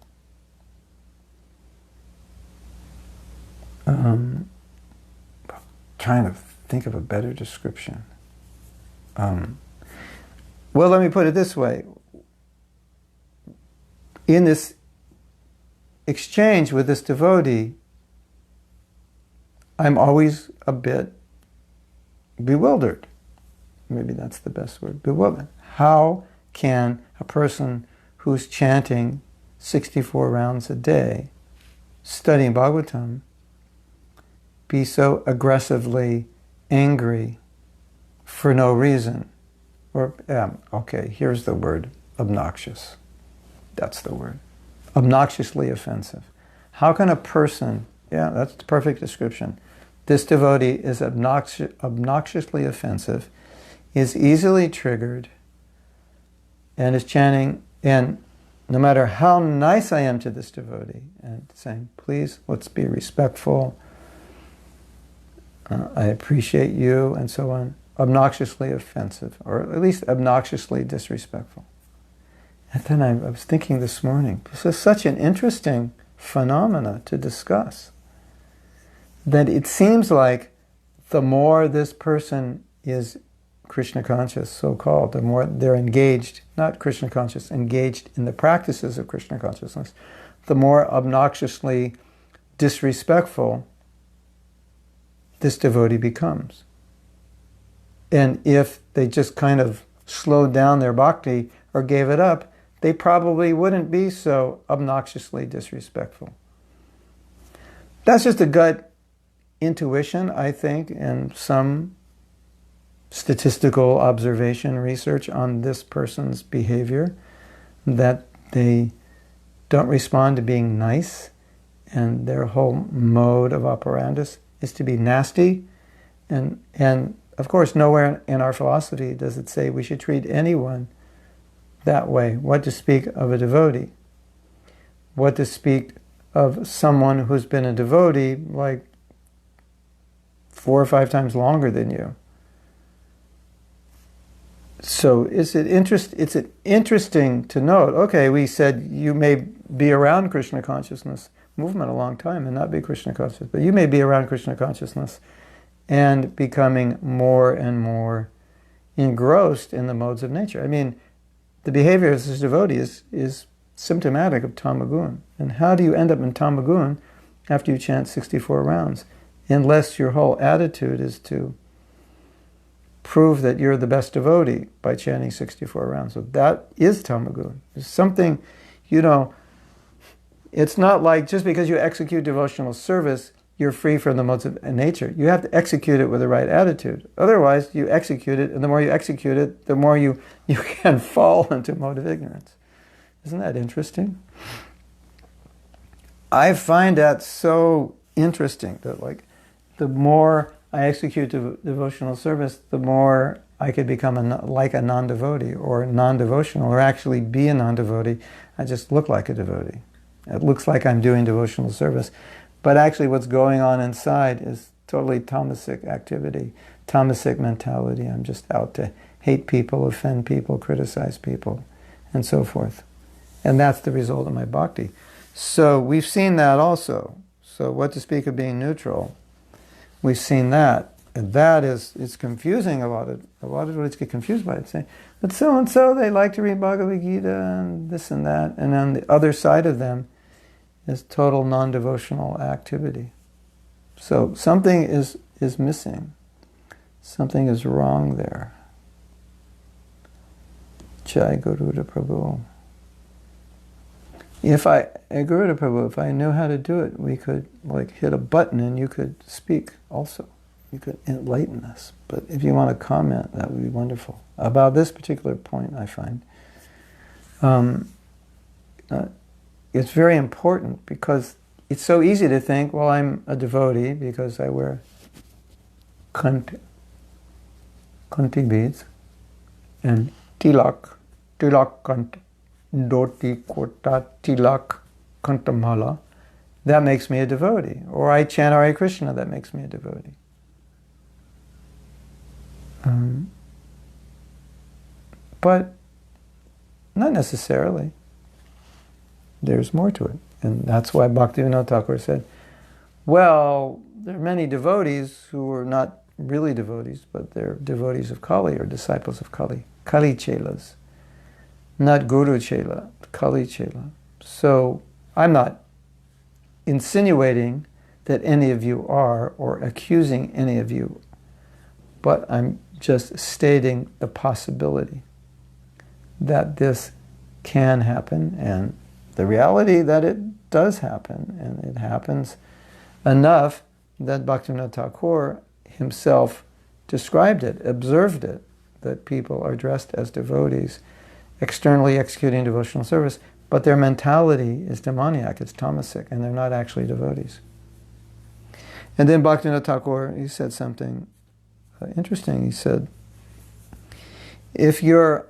Trying to think of a better description. Well, let me put it this way. In this exchange with this devotee, I'm always a bit bewildered. Maybe that's the best word, bewildered. How can a person who's chanting 64 rounds a day, studying Bhagavatam, be so aggressively angry for no reason? Or, here's the word, obnoxious. That's the word. Obnoxiously offensive. How can a person, that's the perfect description. This devotee is obnoxiously offensive, is easily triggered, and is chanting, and no matter how nice I am to this devotee, and saying, please, let's be respectful, I appreciate you, and so on, obnoxiously offensive, or at least obnoxiously disrespectful. And then I was thinking this morning, this is such an interesting phenomena to discuss, that it seems like the more this person is Krishna conscious, so-called, the more they're engaged, not Krishna conscious, engaged in the practices of Krishna consciousness, the more obnoxiously disrespectful this devotee becomes. And if they just kind of slowed down their bhakti or gave it up, they probably wouldn't be so obnoxiously disrespectful. That's just a gut intuition, I think, and some statistical observation research on this person's behavior, that they don't respond to being nice, and their whole mode of operandus is to be nasty. And of course, nowhere in our philosophy does it say we should treat anyone that way. What to speak of a devotee? What to speak of someone who's been a devotee like 4 or 5 times longer than you? So it's interesting to note, okay, we said you may be around Krishna consciousness movement a long time and not be Krishna conscious, but you may be around Krishna consciousness and becoming more and more engrossed in the modes of nature. I mean, the behavior of this devotee is symptomatic of tamagun. And how do you end up in tamagun after you chant 64 rounds? Unless your whole attitude is to prove that you're the best devotee by chanting 64 rounds. So that is tamagun. There's something, it's not like just because you execute devotional service, you're free from the modes of nature. You have to execute it with the right attitude. Otherwise, you execute it, and the more you execute it, the more you can fall into a mode of ignorance. Isn't that interesting? I find that so interesting, that like the more I execute devotional service, the more I could become like a non-devotee or non-devotional, or actually be a non-devotee. I just look like a devotee. It looks like I'm doing devotional service. But actually what's going on inside is totally tamasic activity, tamasic mentality. I'm just out to hate people, offend people, criticize people, and so forth. And that's the result of my bhakti. So we've seen that also. So what to speak of being neutral? We've seen that. And that it's confusing. A lot of devotees get confused by it, saying, but so-and-so, they like to read Bhagavad Gita and this and that. And on the other side of them is total non-devotional activity. So something is missing. Something is wrong there. Jai Garuda Prabhu. Garuda Prabhu, if I knew how to do it, we could hit a button and you could speak also. You could enlighten us. But if you want to comment, that would be wonderful. About this particular point, I find it's very important, because it's so easy to think, well, I'm a devotee because I wear kanti beads and tilak kanti, dhoti, kota, tilak, kantamala, that makes me a devotee. Or I chant Hare Krishna, that makes me a devotee. But not necessarily. There's more to it. And that's why Bhaktivinoda Thakur said, well, there are many devotees who are not really devotees, but they're devotees of Kali or disciples of Kali. Kali Chelas. Not Guru Chela, Kali Chela. So I'm not insinuating that any of you are or accusing any of you, but I'm just stating the possibility that this can happen and the reality that it does happen, and it happens enough that Bhaktivinoda Thakur himself described it, observed it, that people are dressed as devotees, externally executing devotional service, but their mentality is demoniac, it's tamasic, and they're not actually devotees. And then Bhaktivinoda Thakur, he said something interesting. He said, if you're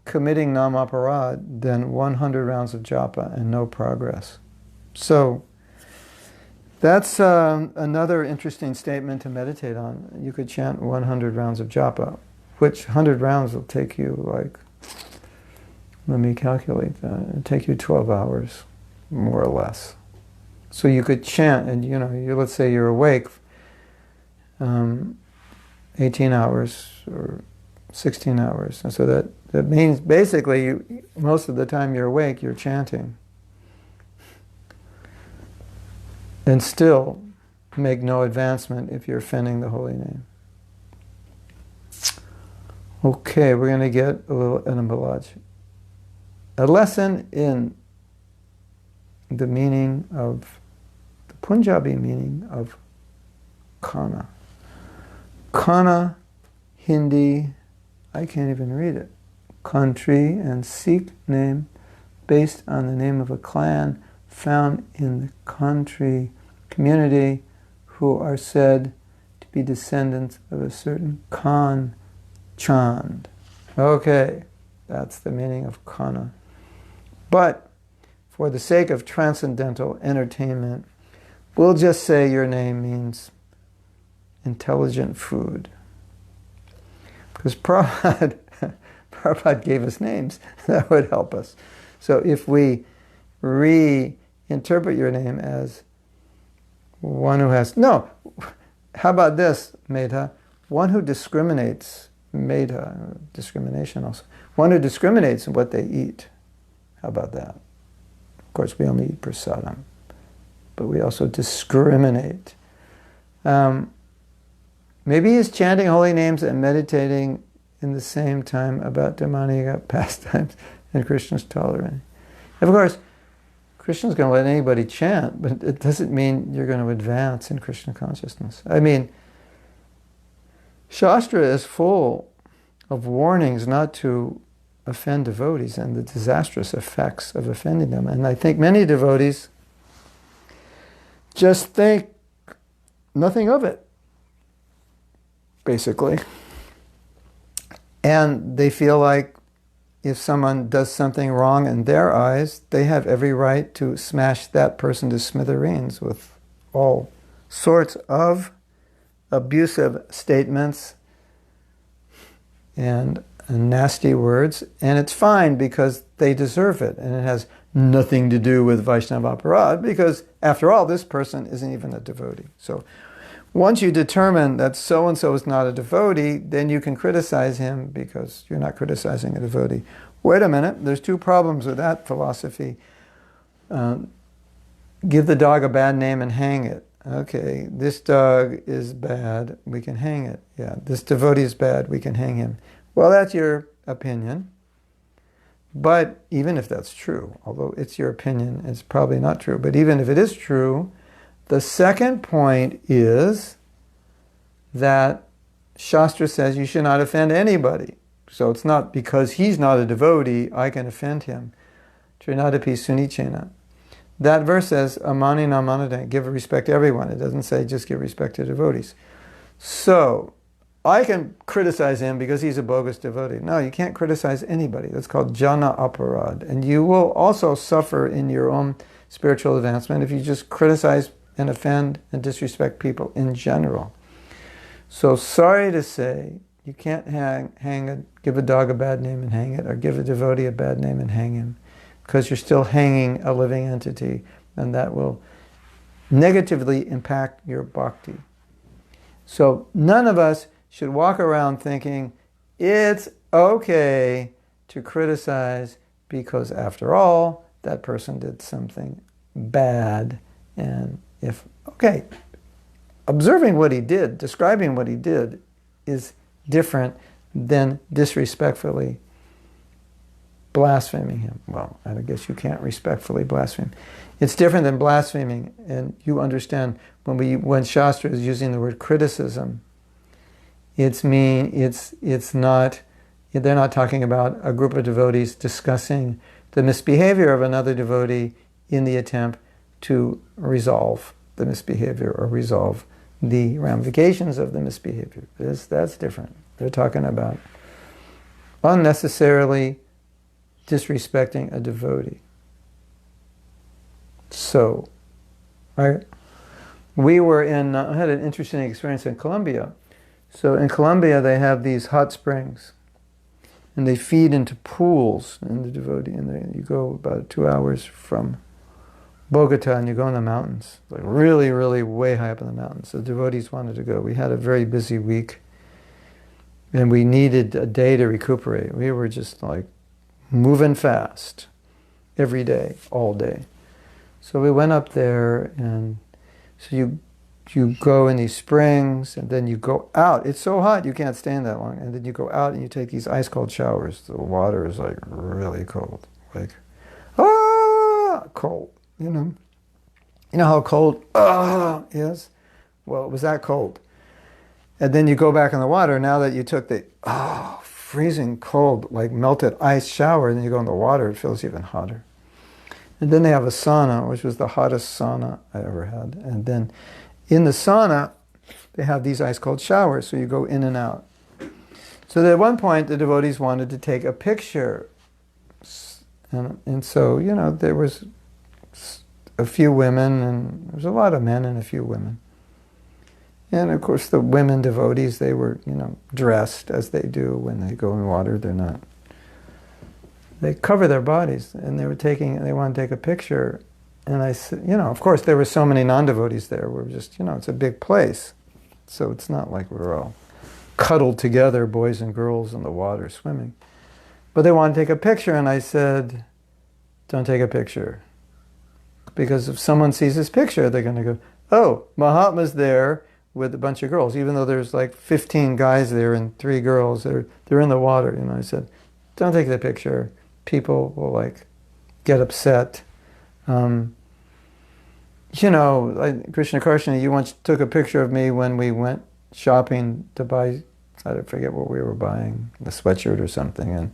committing namaparad, then 100 rounds of japa and no progress. So that's another interesting statement to meditate on. You could chant 100 rounds of japa, which 100 rounds will take you like, let me calculate that, it'll take you 12 hours, more or less. So you could chant, and let's say you're awake 18 hours or 16 hours. And so that means basically most of the time you're awake, you're chanting. And still make no advancement if you're offending the holy name. Okay, we're going to get a little etymology. A lesson in the meaning of, the Punjabi meaning of Kana. Kana, Hindi, I can't even read it. Country and Sikh name based on the name of a clan found in the country community who are said to be descendants of a certain Khan Chand. Okay, that's the meaning of Kana. But for the sake of transcendental entertainment, we'll just say your name means intelligent food. Because Prabhupada gave us names, that would help us. So if we reinterpret your name as one who has, no, how about this, Medha? One who discriminates, Medha, discrimination also. One who discriminates in what they eat. How about that? Of course, we only eat prasadam, but we also discriminate. Maybe he's chanting holy names and meditating in the same time about demoniac pastimes and Krishna's tolerance. Of course, Krishna's going to let anybody chant, but it doesn't mean you're going to advance in Krishna consciousness. I mean, Shastra is full of warnings not to offend devotees and the disastrous effects of offending them. And I think many devotees just think nothing of it, basically. And they feel like if someone does something wrong in their eyes, they have every right to smash that person to smithereens with all sorts of abusive statements and nasty words. And it's fine because they deserve it. And it has nothing to do with Vaishnava Aparad because, after all, this person isn't even a devotee. So once you determine that so-and-so is not a devotee, then you can criticize him because you're not criticizing a devotee. Wait a minute, there's two problems with that philosophy. Give the dog a bad name and hang it. Okay, this dog is bad, we can hang it. Yeah, this devotee is bad, we can hang him. Well, that's your opinion. But even if that's true, although it's your opinion, it's probably not true. But even if it is true, the second point is that Shastra says you should not offend anybody. So it's not because he's not a devotee, I can offend him. Trinadapi sunichena. That verse says, amani namanade, give respect to everyone. It doesn't say just give respect to devotees. So I can criticize him because he's a bogus devotee. No, you can't criticize anybody. That's called jana aparad. And you will also suffer in your own spiritual advancement if you just criticize and offend and disrespect people in general. So sorry to say, you can't give a dog a bad name and hang it, or give a devotee a bad name and hang him, because you're still hanging a living entity, and that will negatively impact your bhakti. So none of us should walk around thinking it's okay to criticize because, after all, that person did something bad. And observing what he did, describing what he did, is different than disrespectfully blaspheming him. Well, I guess you can't respectfully blaspheme. It's different than blaspheming, and you understand when Shastra is using the word criticism, it's not, they're not talking about a group of devotees discussing the misbehavior of another devotee in the attempt to resolve the misbehavior or resolve the ramifications of the misbehavior. That's different. They're talking about unnecessarily disrespecting a devotee. So, we were I had an interesting experience in Colombia. So in Colombia they have these hot springs, and they feed into pools in the devotee, and you go about 2 hours from Bogota, and you go in the mountains, like really, really way high up in the mountains. The devotees wanted to go. We had a very busy week, and we needed a day to recuperate. We were just like moving fast every day, all day. So we went up there, and so you go in these springs, and then you go out. It's so hot you can't stand that long. And then you go out and you take these ice cold showers. The water is like really cold, like cold. You know how cold is? Well, it was that cold. And then you go back in the water. Now that you took the freezing cold, like melted ice shower, and then you go in the water, it feels even hotter. And then they have a sauna, which was the hottest sauna I ever had. And then in the sauna, they have these ice cold showers, so you go in and out. So at one point, the devotees wanted to take a picture. And so, there was a few women, and there was a lot of men and a few women. And of course, the women devotees, they were, dressed as they do when they go in water. They cover their bodies, and they wanted to take a picture. And I said, of course, there were so many non-devotees there. We're just, it's a big place. So it's not like we're all cuddled together, boys and girls in the water swimming. But they wanted to take a picture, and I said, don't take a picture. Because if someone sees this picture, they're going to go, oh, Mahatma's there with a bunch of girls, even though there's like 15 guys there and 3 girls. They're in the water. I said, don't take the picture. People will get upset. Krishna Karshana, you once took a picture of me when we went shopping to buy, I forget what we were buying, a sweatshirt or something,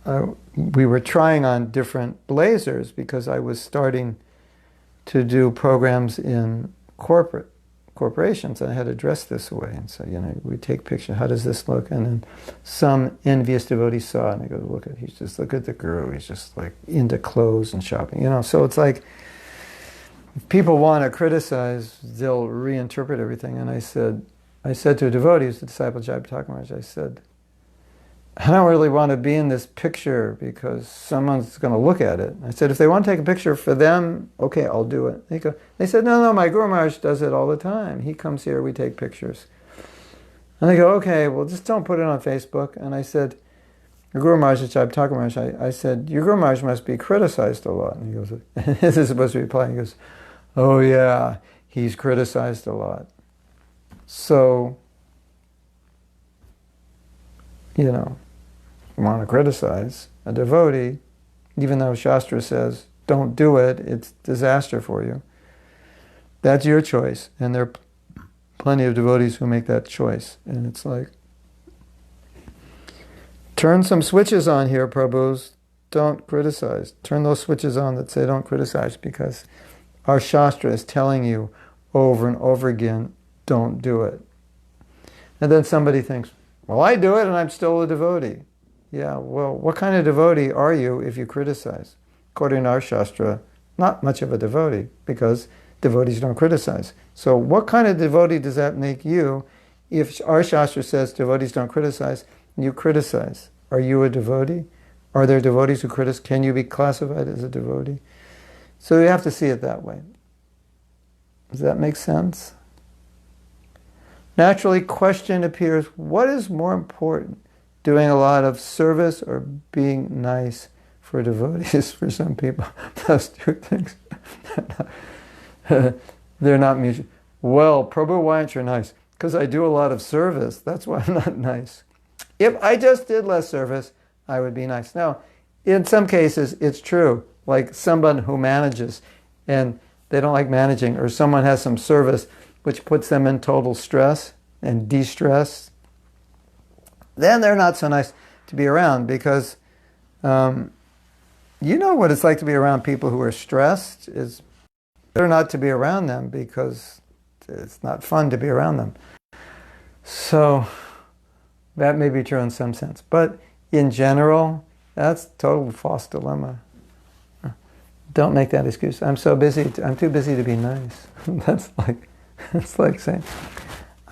and we were trying on different blazers because I was starting to do programs in corporations, and I had to dress this way. And so, we take pictures, how does this look? And then some envious devotee saw it, and they go, look at the guru, he's just like into clothes and shopping, So it's like, if people want to criticize, they'll reinterpret everything. And I said to a devotee who's the disciple of Jayapataka Maharaj, I said, I don't really want to be in this picture because someone's going to look at it. I said, if they want to take a picture for them, okay, I'll do it. They said, no, my Guru Maharaj does it all the time. He comes here, we take pictures. And they go, okay, well, just don't put it on Facebook. And I said, your Guru Maharaj is Jayapataka Maharaj. I said, your Guru Maharaj must be criticized a lot. And he goes, this is supposed to be replying. He goes, oh yeah, he's criticized a lot. So, you want to criticize a devotee, even though Shastra says, don't do it, it's disaster for you. That's your choice. And there are plenty of devotees who make that choice. And it's like, turn some switches on here, Prabhus. Don't criticize. Turn those switches on that say don't criticize, because our Shastra is telling you over and over again, don't do it. And then somebody thinks, well, I do it and I'm still a devotee. Yeah, well, what kind of devotee are you if you criticize? According to our Shastra, not much of a devotee, because devotees don't criticize. So what kind of devotee does that make you? If our Shastra says devotees don't criticize, you criticize. Are you a devotee? Are there devotees who criticize? Can you be classified as a devotee? So you have to see it that way. Does that make sense? Naturally, question appears, what is more important? Doing a lot of service or being nice for devotees? For some people, those two things, they're not mutual. Well, Prabhu, why aren't you nice? Because I do a lot of service. That's why I'm not nice. If I just did less service, I would be nice. Now, in some cases, it's true. Like someone who manages and they don't like managing, or someone has some service which puts them in total stress and de-stress, then they're not so nice to be around, because you know what it's like to be around people who are stressed. It's better not to be around them, because it's not fun to be around them. So that may be true in some sense. But in general, that's a total false dilemma. Don't make that excuse. I'm so busy. I'm too busy to be nice. It's like saying,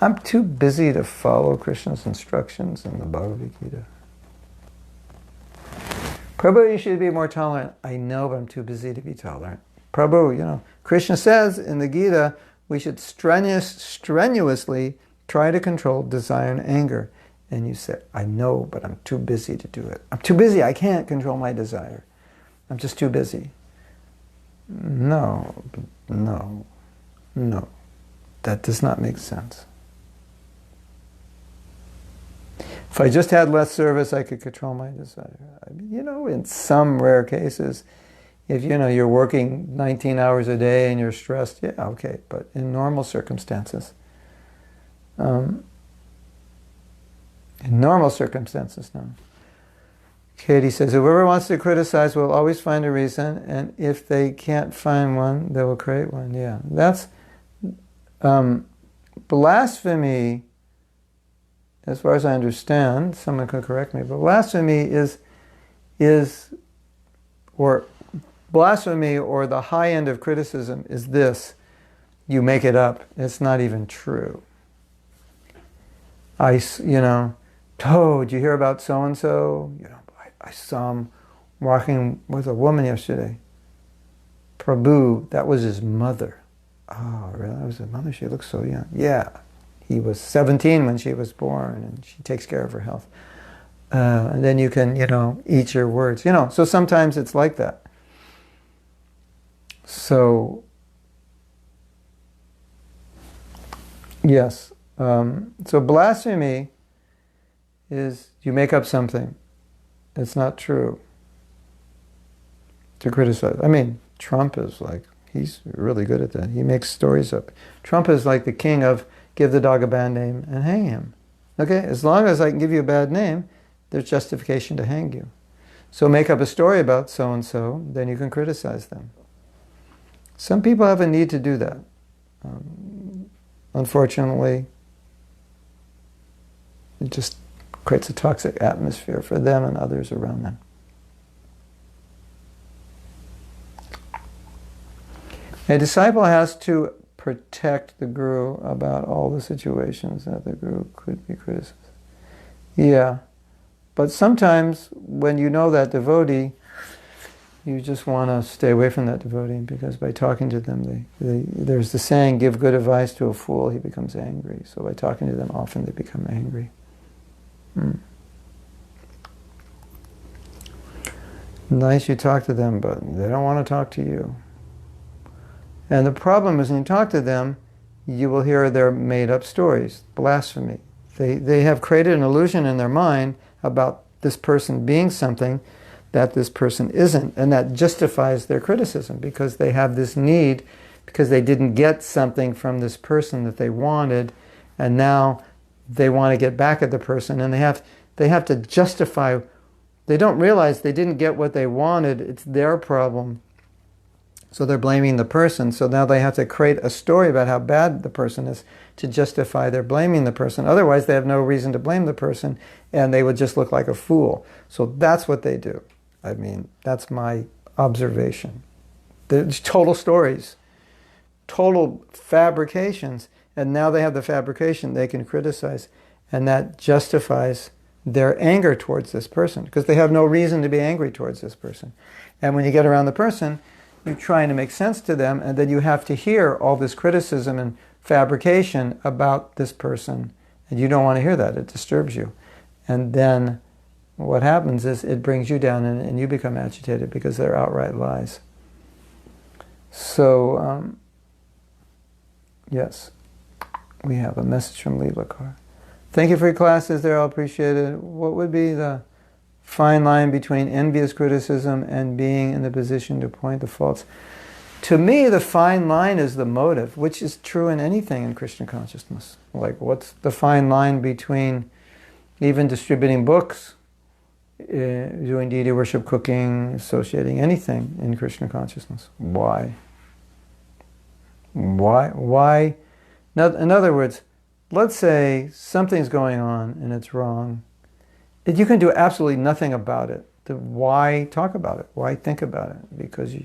I'm too busy to follow Krishna's instructions in the Bhagavad Gita. Prabhu, you should be more tolerant. I know, but I'm too busy to be tolerant. Prabhu, Krishna says in the Gita, we should strenuously try to control desire and anger. And you say, I know, but I'm too busy to do it. I'm too busy. I can't control my desire. I'm just too busy. No. That does not make sense. If I just had less service, I could control my desire. In some rare cases, if you're working 19 hours a day and you're stressed, yeah, okay. But in normal circumstances, no. Katie says, whoever wants to criticize will always find a reason, and if they can't find one, they will create one. Yeah, that's blasphemy. As far as I understand, someone could correct me, but blasphemy blasphemy or the high end of criticism is this: you make it up. It's not even true. Oh, did you hear about so and so? I saw him walking with a woman yesterday. Prabhu, that was his mother. Oh, really? That was his mother? She looks so young. Yeah. He was 17 when she was born, and she takes care of her health. And then you can, eat your words. So sometimes it's like that. So, yes. So blasphemy is you make up something. It's not true. To criticize. Trump is he's really good at that. He makes stories up. Trump is like the king of give the dog a bad name and hang him. Okay? As long as I can give you a bad name, there's justification to hang you. So make up a story about so-and-so, then you can criticize them. Some people have a need to do that. Unfortunately, it just creates a toxic atmosphere for them and others around them. A disciple has to protect the guru about all the situations that the guru could be criticized. Yeah, but sometimes when you know that devotee, you just want to stay away from that devotee, because by talking to them, there's the saying, give good advice to a fool, he becomes angry. So by talking to them, often they become angry. Nice you talk to them, but they don't want to talk to you. And the problem is when you talk to them, you will hear their made-up stories, blasphemy. They have created an illusion in their mind about this person being something that this person isn't, and that justifies their criticism, because they have this need, because they didn't get something from this person that they wanted, and now they want to get back at the person, and they have to justify. They don't realize they didn't get what they wanted. It's their problem. So they're blaming the person. So now they have to create a story about how bad the person is to justify their blaming the person. Otherwise, they have no reason to blame the person, and they would just look like a fool. So that's what they do. That's my observation. They're total stories, total fabrications, and now they have the fabrication they can criticize, and that justifies their anger towards this person, because they have no reason to be angry towards this person. And when you get around the person, you're trying to make sense to them, and then you have to hear all this criticism and fabrication about this person, and you don't want to hear that. It disturbs you. And then what happens is it brings you down, and you become agitated because they're outright lies. So, yes, we have a message from Leelakar. Thank you for your classes there, I'll appreciate it. What would be the fine line between envious criticism and being in the position to point the faults? To me, the fine line is the motive, which is true in anything in Krishna consciousness. Like, what's the fine line between even distributing books, doing deity worship, cooking, associating, anything in Krishna consciousness? Why? Why? In other words, let's say something's going on and it's wrong. You can do absolutely nothing about it. Why talk about it? Why think about it? Because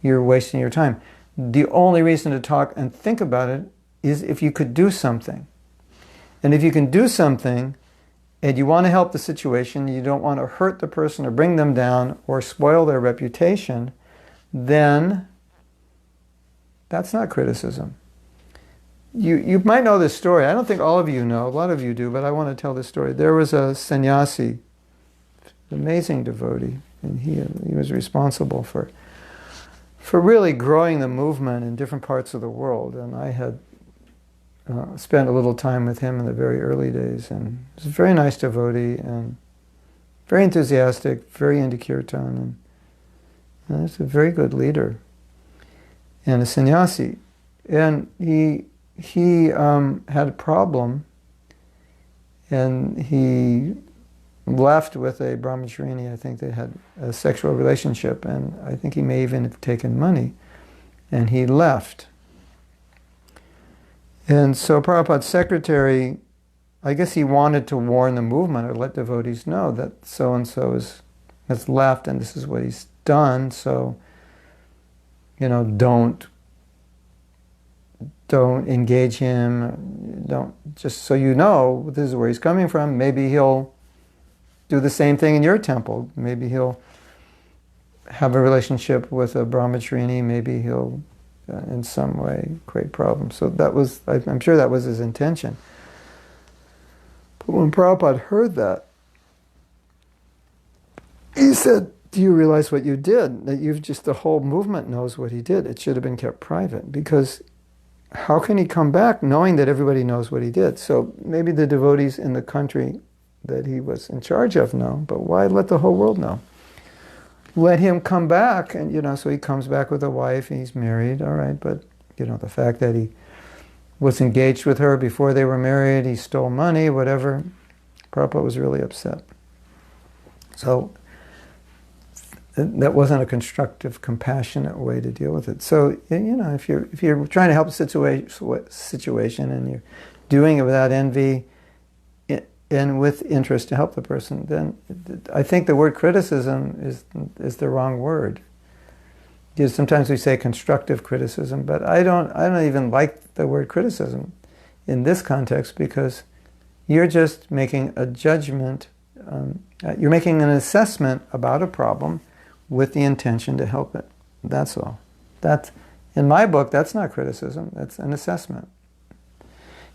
you're wasting your time. The only reason to talk and think about it is if you could do something. And if you can do something and you want to help the situation, you don't want to hurt the person or bring them down or spoil their reputation, then that's not criticism. You might know this story. I don't think all of you know. A lot of you do, but I want to tell this story. There was a sannyasi, an amazing devotee, and he was responsible for really growing the movement in different parts of the world. And I had spent a little time with him in the very early days, and he was a very nice devotee and very enthusiastic, very into kirtan, and he's a very good leader and a sannyasi. And he had a problem, and he left with a brahmacharini. I think they had a sexual relationship, and I think he may even have taken money, and he left. And so Prabhupada's secretary, I guess he wanted to warn the movement or let devotees know that so-and-so has left and this is what he's done, so, don't engage him, just so you know, this is where he's coming from. Maybe he'll do the same thing in your temple. Maybe he'll have a relationship with a brahmacharini. Maybe he'll, in some way, create problems. So I'm sure that was his intention. But when Prabhupada heard that, he said, do you realize what you did? That the whole movement knows what he did. It should have been kept private, because how can he come back knowing that everybody knows what he did? So maybe the devotees in the country that he was in charge of know, but why let the whole world know? Let him come back, and so he comes back with a wife, and he's married, all right, but the fact that he was engaged with her before they were married, he stole money, whatever, Prabhupada was really upset. So that wasn't a constructive, compassionate way to deal with it. So, if you're trying to help a situation and you're doing it without envy and with interest to help the person, then I think the word criticism is the wrong word. Sometimes we say constructive criticism, but I don't even like the word criticism in this context, because you're just making a judgment. You're making an assessment about a problem with the intention to help it. That's all. In my book, that's not criticism. That's an assessment.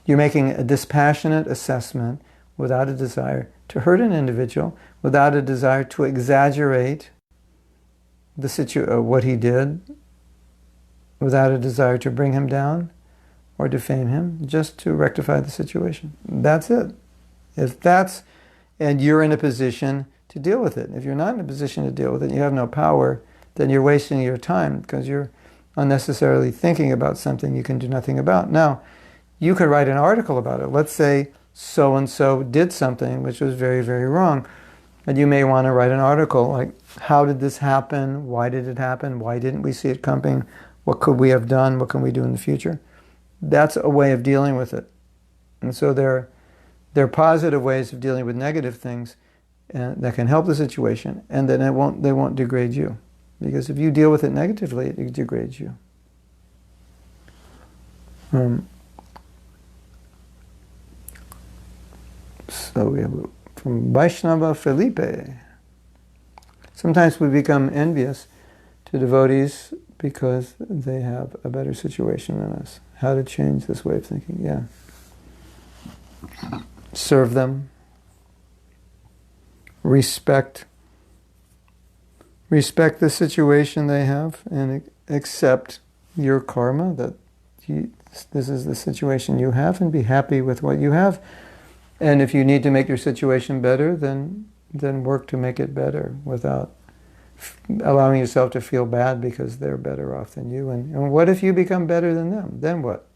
You're making a dispassionate assessment without a desire to hurt an individual, without a desire to exaggerate what he did, without a desire to bring him down or defame him, just to rectify the situation. That's it. And you're in a position to deal with it. If you're not in a position to deal with it, you have no power, then you're wasting your time, because you're unnecessarily thinking about something you can do nothing about. Now, you could write an article about it. Let's say so-and-so did something which was very, very wrong. And you may want to write an article like, how did this happen? Why did it happen? Why didn't we see it coming? What could we have done? What can we do in the future? That's a way of dealing with it. And so there are positive ways of dealing with negative things that can help the situation, and then they won't degrade you. Because if you deal with it negatively, it degrades you. So we have from Vaishnava Felipe. Sometimes we become envious to devotees because they have a better situation than us. How to change this way of thinking? Yeah. Serve them. Respect the situation they have and accept your karma, that this is the situation you have, and be happy with what you have. And if you need to make your situation better, then work to make it better without allowing yourself to feel bad because they're better off than you. And what if you become better than them? Then what?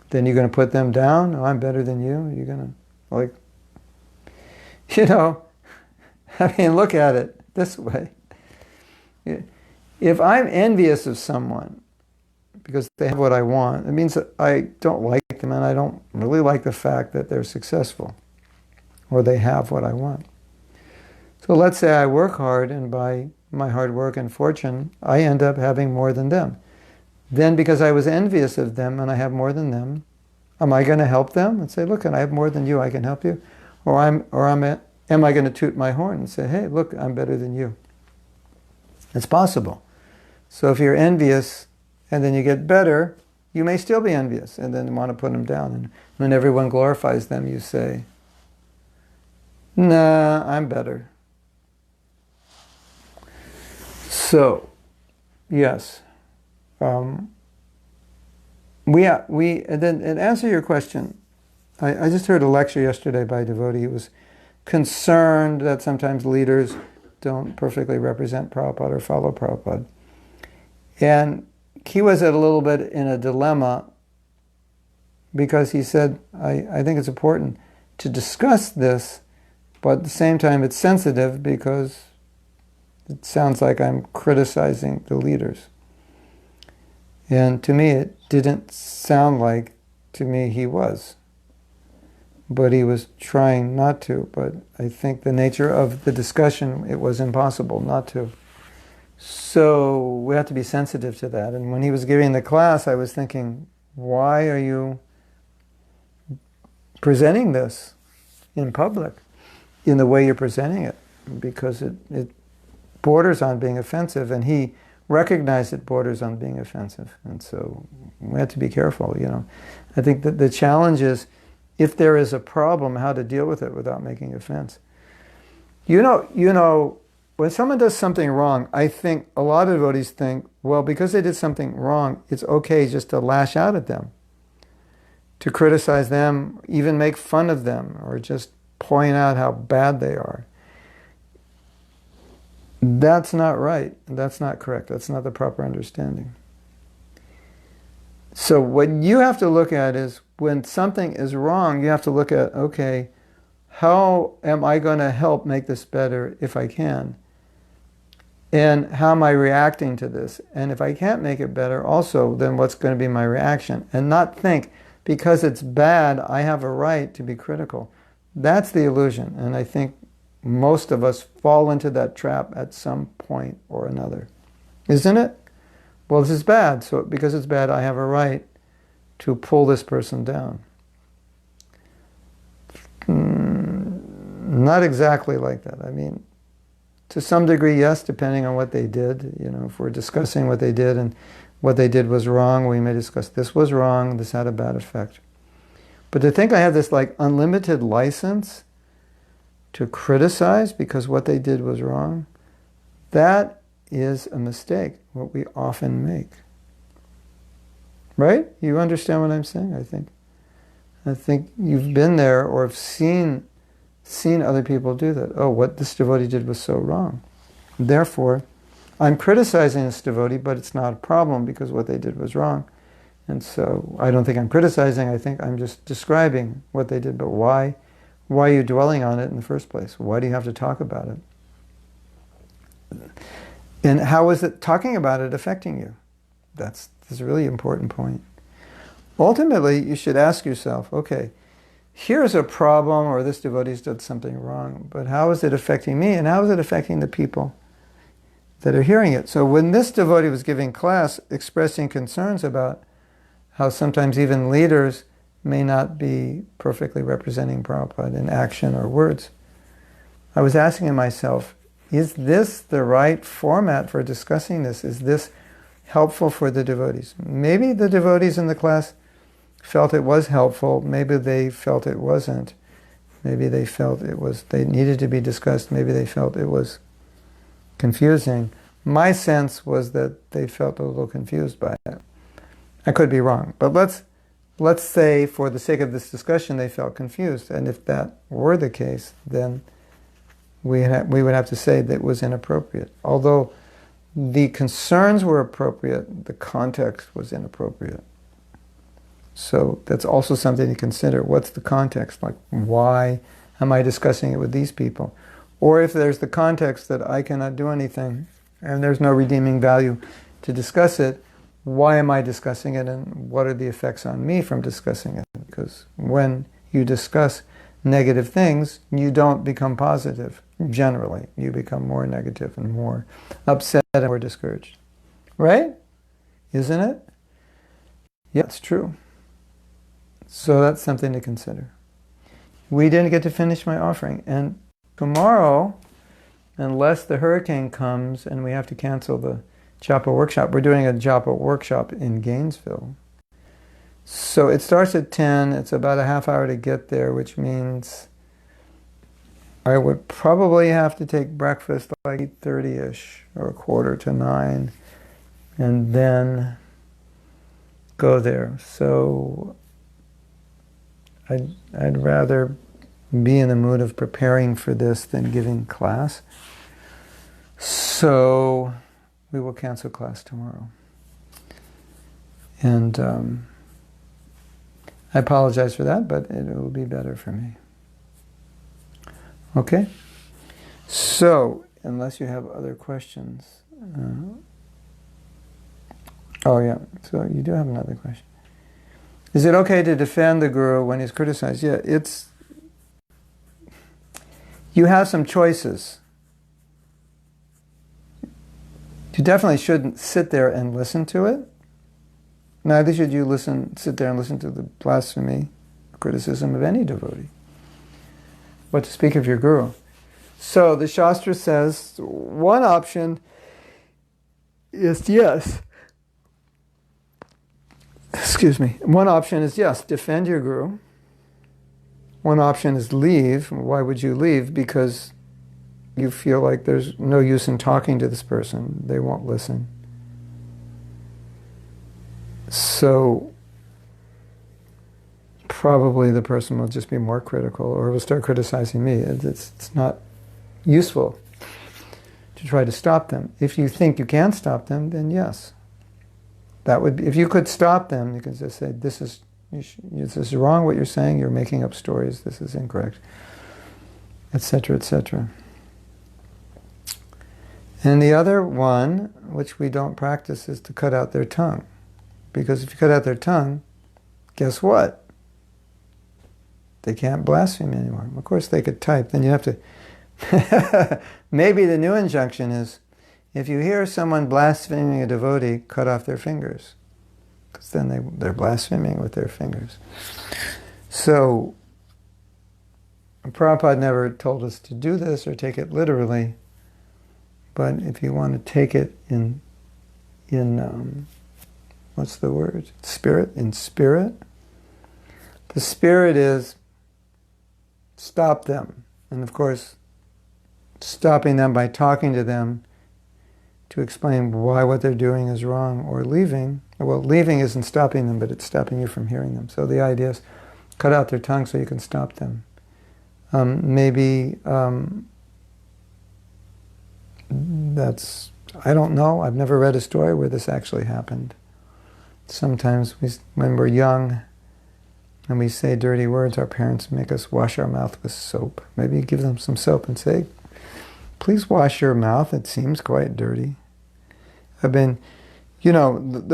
Then you're going to put them down? Oh, I'm better than you? You're going to, I mean, look at it this way. If I'm envious of someone because they have what I want, it means that I don't like them and I don't really like the fact that they're successful or they have what I want. So let's say I work hard, and by my hard work and fortune, I end up having more than them. Then because I was envious of them and I have more than them, am I going to help them and say, look, I have more than you, I can help you? Or am I going to toot my horn and say, hey, look, I'm better than you? It's possible. So if you're envious and then you get better, you may still be envious and then want to put them down. And when everyone glorifies them, you say, nah, I'm better. So, yes. And answer your question, I just heard a lecture yesterday by a devotee who was concerned that sometimes leaders don't perfectly represent Prabhupada or follow Prabhupada. And he was a little bit in a dilemma because he said, I think it's important to discuss this, but at the same time it's sensitive because it sounds like I'm criticizing the leaders. And to me, it didn't sound like, to me, he was. But he was trying not to. But I think the nature of the discussion, it was impossible not to. So we have to be sensitive to that. And when he was giving the class, I was thinking, why are you presenting this in public in the way you're presenting it? Because it borders on being offensive, and he recognized it borders on being offensive. And so we have to be careful, I think that the challenge is, if there is a problem, how to deal with it without making offense. When someone does something wrong, I think a lot of devotees think, well, because they did something wrong, it's okay just to lash out at them, to criticize them, even make fun of them, or just point out how bad they are. That's not right. That's not correct. That's not the proper understanding. So what you have to look at is, when something is wrong, you have to look at, okay, how am I going to help make this better if I can? And how am I reacting to this? And if I can't make it better also, then what's going to be my reaction? And not think, because it's bad, I have a right to be critical. That's the illusion. And I think most of us fall into that trap at some point or another. Isn't it? Well, this is bad, so because it's bad, I have a right to pull this person down. Not exactly like that. I mean, to some degree, yes, depending on what they did. If we're discussing what they did and what they did was wrong, we may discuss this was wrong, this had a bad effect. But to think I have this unlimited license to criticize because what they did was wrong, that is a mistake, what we often make. Right? You understand what I'm saying, I think. I think you've been there or have seen other people do that. Oh, what this devotee did was so wrong. Therefore, I'm criticizing this devotee, but it's not a problem because what they did was wrong. And so I don't think I'm criticizing, I think I'm just describing what they did. But why are you dwelling on it in the first place? Why do you have to talk about it? And how is it talking about it affecting you? That's a really important point. Ultimately, you should ask yourself, okay, here's a problem, or this devotee's did something wrong, but how is it affecting me, and how is it affecting the people that are hearing it. So when this devotee was giving class, expressing concerns about how sometimes even leaders may not be perfectly representing Prabhupada in action or words, I was asking myself, is this the right format for discussing this? Is this helpful for the devotees? Maybe the devotees in the class felt it was helpful. Maybe they felt it wasn't. Maybe they felt they needed to be discussed. Maybe they felt it was confusing. My sense was that they felt a little confused by it. I could be wrong, but let's say for the sake of this discussion they felt confused, and if that were the case, then we would have to say that it was inappropriate. Although the concerns were appropriate, the context was inappropriate. So that's also something to consider. What's the context? Like, why am I discussing it with these people? Or if there's the context that I cannot do anything and there's no redeeming value to discuss it, why am I discussing it, and what are the effects on me from discussing it? Because when you discuss negative things, you don't become positive. Generally, you become more negative and more upset and more discouraged. Right? Isn't it? Yeah, it's true. So that's something to consider. We didn't get to finish my offering. And tomorrow, unless the hurricane comes and we have to cancel the Japa workshop, we're doing a Japa workshop in Gainesville. So it starts at 10. It's about a half hour to get there, which means I would probably have to take breakfast like 8:30-ish or 8:45, and then go there. So I'd rather be in the mood of preparing for this than giving class. So we will cancel class tomorrow. And I apologize for that, but it will be better for me. Okay? So, unless you have other questions. Oh yeah, so you do have another question. Is it okay to defend the Guru when he's criticized? Yeah, you have some choices. You definitely shouldn't sit there and listen to it. Neither should you sit there and listen to the blasphemy, criticism of any devotee. What to speak of your Guru. So the Shastra says one option is yes. One option is yes, defend your Guru. One option is leave. Why would you leave? Because you feel like there's no use in talking to this person. They won't listen. So probably the person will just be more critical or will start criticizing me. It's not useful to try to stop them. If you think you can stop them, then yes. That would be, if you could stop them, you could just say, this is wrong what you're saying, you're making up stories, this is incorrect, etc., etc. And the other one, which we don't practice, is to cut out their tongue. Because if you cut out their tongue, guess what? They can't blaspheme anymore. Of course they could type, then you have to... Maybe the new injunction is, if you hear someone blaspheming a devotee, cut off their fingers. Because then they're blaspheming with their fingers. So, Prabhupada never told us to do this or take it literally, but if you want to take it in what's the word? Spirit? In spirit? The spirit is stop them. And of course, stopping them by talking to them to explain why what they're doing is wrong, or leaving. Well, leaving isn't stopping them, but it's stopping you from hearing them. So the idea is cut out their tongue so you can stop them. I don't know. I've never read a story where this actually happened. Sometimes when we're young and we say dirty words, our parents make us wash our mouth with soap. Maybe you give them some soap and say, please wash your mouth, it seems quite dirty. The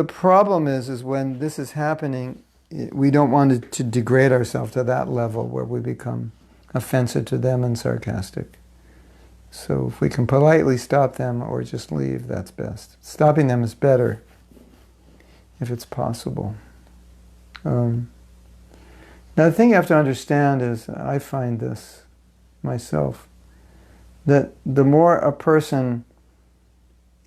problem is when this is happening, we don't want to degrade ourselves to that level where we become offensive to them and sarcastic. So if we can politely stop them or just leave, that's best. Stopping them is better if it's possible. Now the thing you have to understand is, I find this myself, that the more a person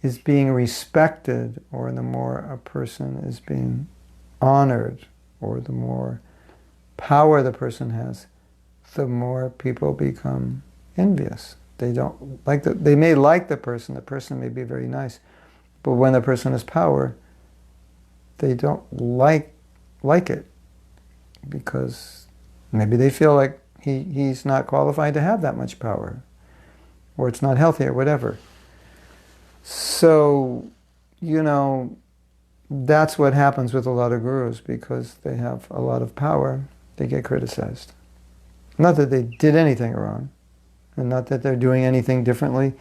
is being respected, or the more a person is being honored, or the more power the person has, the more people become envious. They don't like they may like the person may be very nice, but when the person has power, they don't like it, because maybe they feel like he's not qualified to have that much power, or it's not healthy, or whatever. So, that's what happens with a lot of gurus, because they have a lot of power, they get criticized. Not that they did anything wrong, and not that they're doing anything differently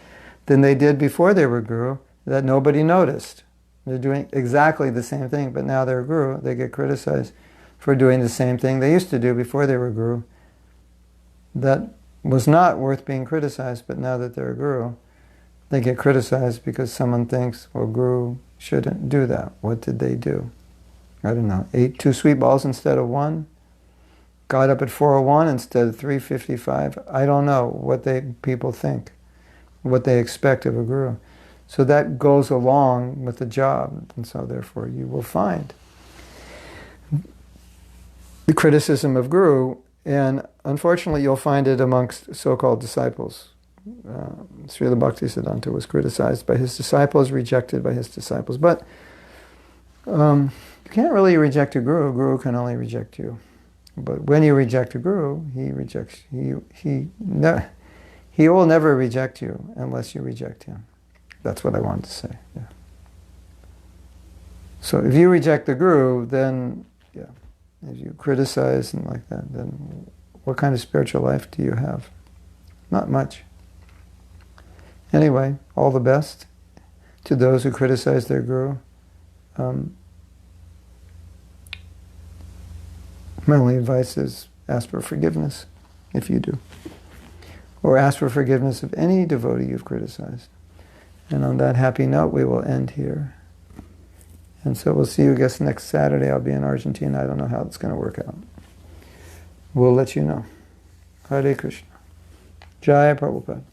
than they did before they were guru, that nobody noticed. They're doing exactly the same thing, but now they're a guru, they get criticized for doing the same thing they used to do before they were guru. That was not worth being criticized, but now that they're a guru, they get criticized because someone thinks, well, guru shouldn't do that. What did they do? I don't know, ate 2 sweet balls instead of 1? Got up at 4:01 instead of 3:55? I don't know what people think, what they expect of a guru. So that goes along with the job, and so therefore you will find the criticism of guru, and unfortunately you'll find it amongst so-called disciples. Srila Bhaktisiddhanta was criticized by his disciples, rejected by his disciples. But you can't really reject a guru. A guru can only reject you. But when you reject a guru, he rejects you. He will never reject you unless you reject him. That's what I wanted to say. Yeah. So if you reject the guru, then if you criticize and like that, then what kind of spiritual life do you have? Not much. Anyway, all the best to those who criticize their guru. My only advice is ask for forgiveness, if you do. Or ask for forgiveness of any devotee you've criticized. And on that happy note, we will end here. And so we'll see you, I guess, next Saturday. I'll be in Argentina. I don't know how it's going to work out. We'll let you know. Hare Krishna. Jai Prabhupada.